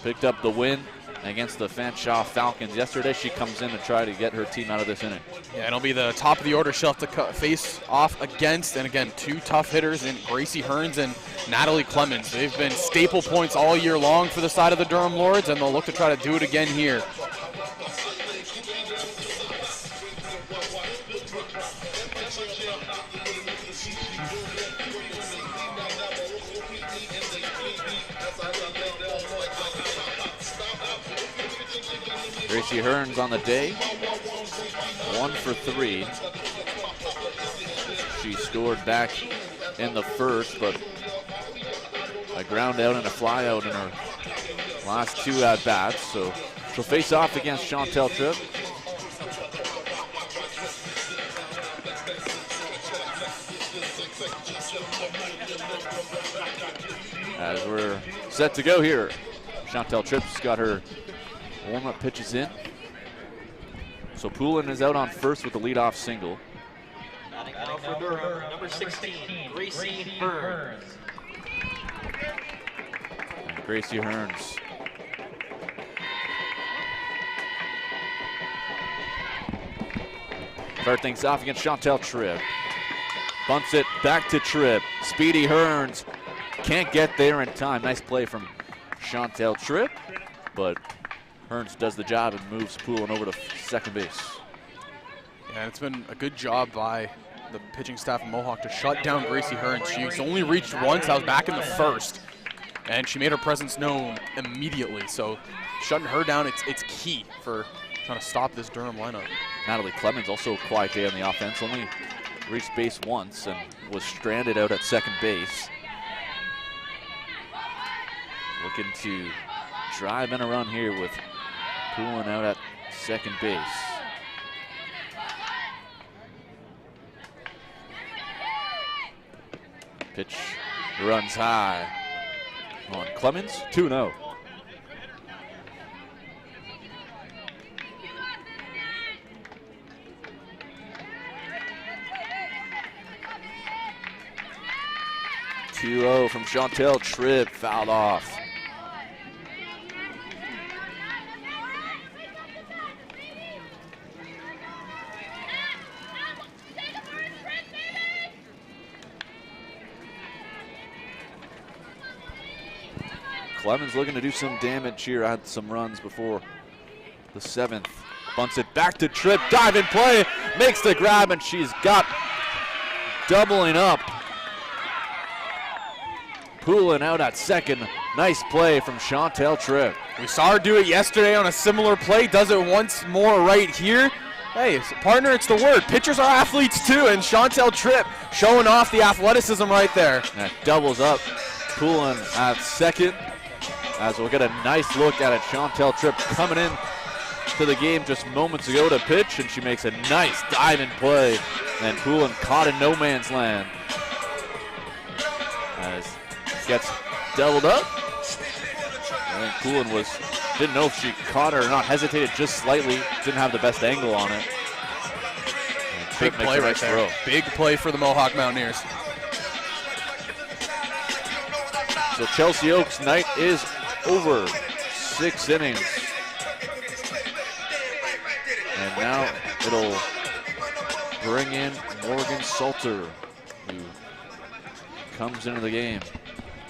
Picked up the win against the Fanshawe Falcons yesterday. She comes in to try to get her team out of this inning. Yeah, it'll be the top of the order she'll have to face off against, and again, 2 tough hitters in Gracie Hearns and Natalie Clemens. They've been staple points all year long for the side of the Durham Lords, and they'll look to try to do it again here. Gracie Hearns on the day, 1 for 3. She scored back in the first, but a ground out and a fly out in her last 2 at-bats. So she'll face off against Chantel Tripp. As we're set to go here, Chantel Tripp's got her warm-up pitches in. So Poulin is out on first with the leadoff single. Now for Durham, number 16, Gracie Hearns. And Gracie Hearns start things off against Chantel Tripp. Bunts it back to Tripp. Speedy Hearns can't get there in time. Nice play from Chantel Tripp, but Hearns does the job and moves Poulin over to second base. Yeah, it's been a good job by the pitching staff of Mohawk to shut down Gracie Hearns. She's only reached once. That was back in the first. and she made her presence known immediately. So shutting her down, it's key for trying to stop this Durham lineup. Natalie Clemens also a quiet day on the offense, only reached base once and was stranded out at second base. Looking to drive in a run here with Poulin out at second base. Pitch runs high on Clemens, 2-0. From Chantel Tripp, fouled off. Clemens looking to do some damage here, had some runs before the 7th. Bunts it back to Tripp, dive in play, makes the grab, and she's got doubling up. Poulin out at second. Nice play from Chantel Tripp. We saw her do it yesterday on a similar play, does it once more right here. Hey, partner, it's the word. Pitchers are athletes too, and Chantel Tripp showing off the athleticism right there. That doubles up Poulin at second, as we'll get a nice look at it. Chantel Tripp coming in to the game just moments ago to pitch, and she makes a nice diving play, and Poulin caught in no man's land. As gets doubled up. I think Poulin didn't know if she caught her or not, hesitated just slightly, didn't have the best angle on it. Big play right there. Throw. Big play for the Mohawk Mountaineers. So Chelsea Oaks' night is over. 6 innings. And now it'll bring in Morgan Salter, who comes into the game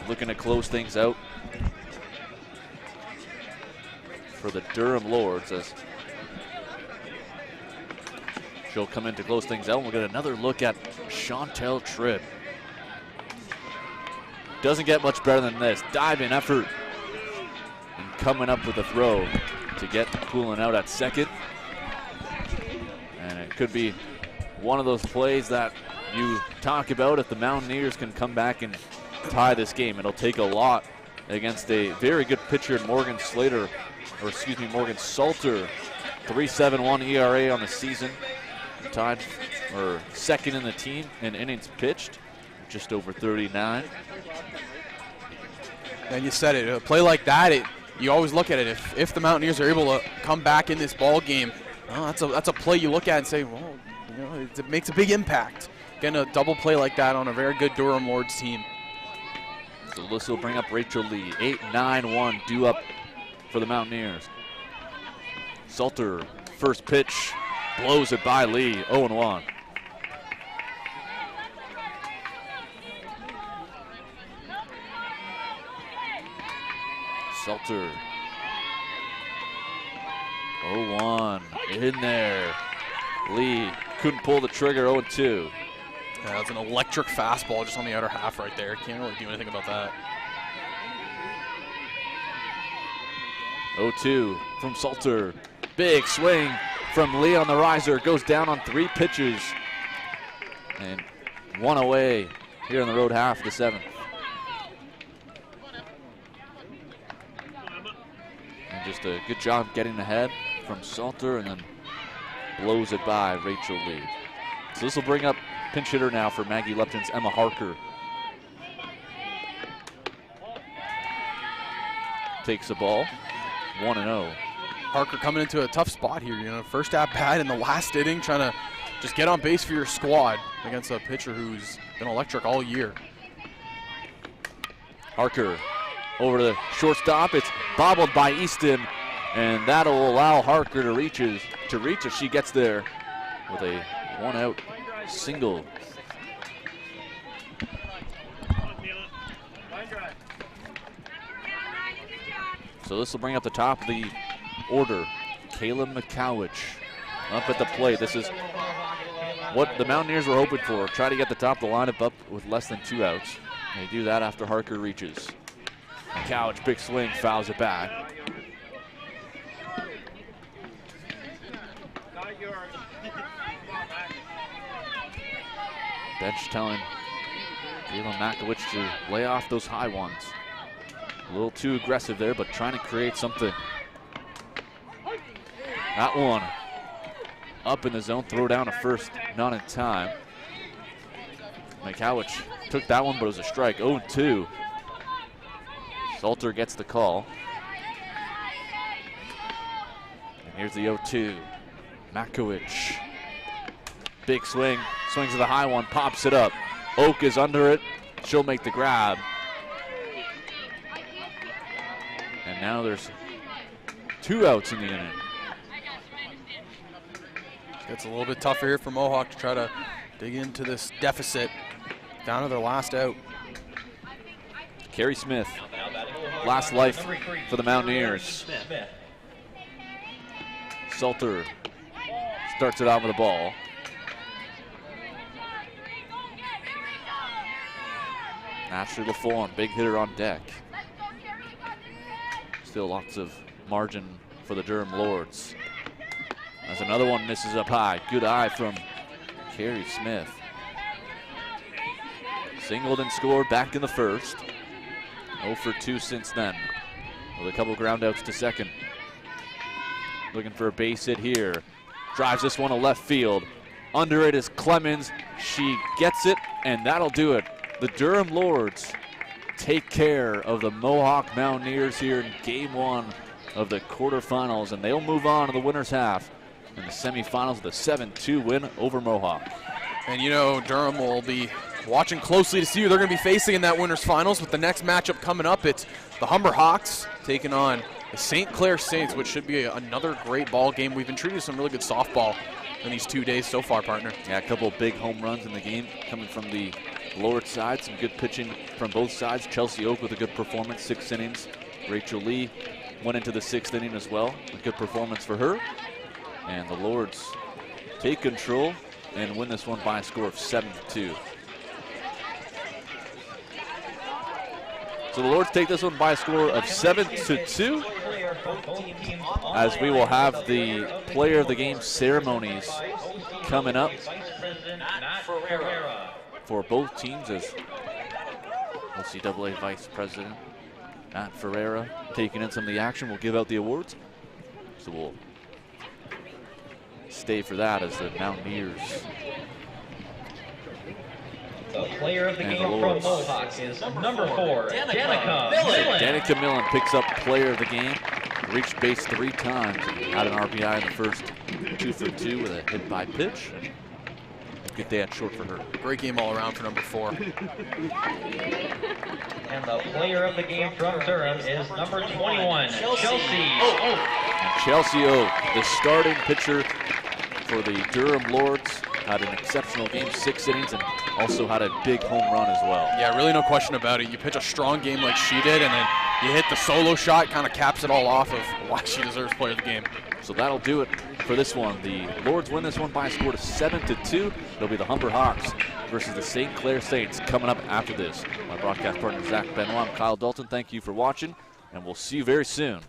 looking to close things out for the Durham Lords, as she'll come in to close things out. And we'll get another look at Chantel Tripp. Doesn't get much better than this. Diving effort and coming up with a throw to get Poulin out at second. And it could be one of those plays that you talk about if the Mountaineers can come back and tie this game. It'll take a lot against a very good pitcher, Morgan Salter. 3.71 ERA on the season. Tied or second in the team in innings pitched, just over 39. And you said it, a play like that, you always look at it. If the Mountaineers are able to come back in this ball game, well, that's a play you look at and say, well, you know, it makes a big impact. Getting a double play like that on a very good Durham Lords team. So this will bring up Rachel Lee. 8-9-1 due up for the Mountaineers. Salter, first pitch, blows it by Lee, 0-1. Salter, 0-1, in there. Lee couldn't pull the trigger, 0-2. Yeah, that's an electric fastball just on the outer half right there. Can't really do anything about that. 0-2 from Salter. Big swing from Lee on the riser. Goes down on 3 pitches. And 1 away here in the road half of the 7th. And just a good job getting ahead from Salter, and then blows it by Rachel Lee. So this will bring up pinch hitter now for Maggie Lupton's Emma Harker. Takes the ball, 1-0. Harker coming into a tough spot here. You know, first at bat in the last inning, trying to just get on base for your squad against a pitcher who's been electric all year. Harker over to the shortstop. It's bobbled by Easton, and that'll allow Harker to reach if she gets there with a 1-out single. So this will bring up the top of the order. Kayla McCowich up at the plate. This is what the Mountaineers were hoping for. Try to get the top of the lineup up with less than 2 outs. They do that after Harker reaches. Couch, big swing, fouls it back. Bench telling Galen Makowicz to lay off those high ones. A little too aggressive there, but trying to create something. That one up in the zone, throw down a first, not in time. Makowicz took that one, but it was a strike. 0-2. Salter gets the call. And here's the 0-2. Makowicz. Big swing, swings to the high one, pops it up. Oak is under it. She'll make the grab. And now there's 2 outs in the inning. It's a little bit tougher here for Mohawk to try to dig into this deficit. Down to their last out. Carrie Smith, last life for the Mountaineers. Salter starts it out with the ball. Ashley LaForme, big hitter on deck. Still lots of margin for the Durham Lords. As another one misses up high. Good eye from Carrie Smith. Singled and scored back in the first. 0 for 2 since then, with a couple ground outs to second. Looking for a base hit here. Drives this one to left field. Under it is Clemens. She gets it, and that'll do it. The Durham Lords take care of the Mohawk Mountaineers here in Game 1 of the quarterfinals, and they'll move on to the winner's half in the semifinals with a 7-2 win over Mohawk. And you know, Durham will be watching closely to see who they're going to be facing in that winner's finals. With the next matchup coming up, it's the Humber Hawks taking on the St. Clair Saints, which should be another great ball game. We've been treated some really good softball in these 2 days so far, partner. Yeah, a couple of big home runs in the game coming from the Lord side. Some good pitching from both sides. Chelsea Oak with a good performance, 6 innings. Rachel Lee went into the 6th inning as well. A good performance for her. And the Lords take control and win this one by a score of 7-2. So the Lords take this one by a score of 7-2. As we will have the player of the game ceremonies coming up for both teams, as OCAA Vice President Matt Ferreira taking in some of the action. We'll give out the awards. So we'll stay for that as the Mountaineers. The player of the game from Mohawk is number 4, Danica Millen. Danica Millen picks up player of the game. Reached base 3 times and had an RBI in the first. 2 for 2 with a hit by pitch. Good day at short for her. Great game all around for number 4. And the player of the game from Durham is number 21, Chelsea Oak. And Chelsea Oak, the starting pitcher for the Durham Lords, had an exceptional game, 6 innings, and also had a big home run as well. Yeah, really no question about it. You pitch a strong game like she did, and then you hit the solo shot, kind of caps it all off of why she deserves player of the game. So that'll do it for this one. The Lords win this one by a score of 7-2. It'll be the Humber Hawks versus the St. Clair Saints coming up after this. My broadcast partner, Zach Benoit, I'm Kyle Dalton. Thank you for watching, and we'll see you very soon.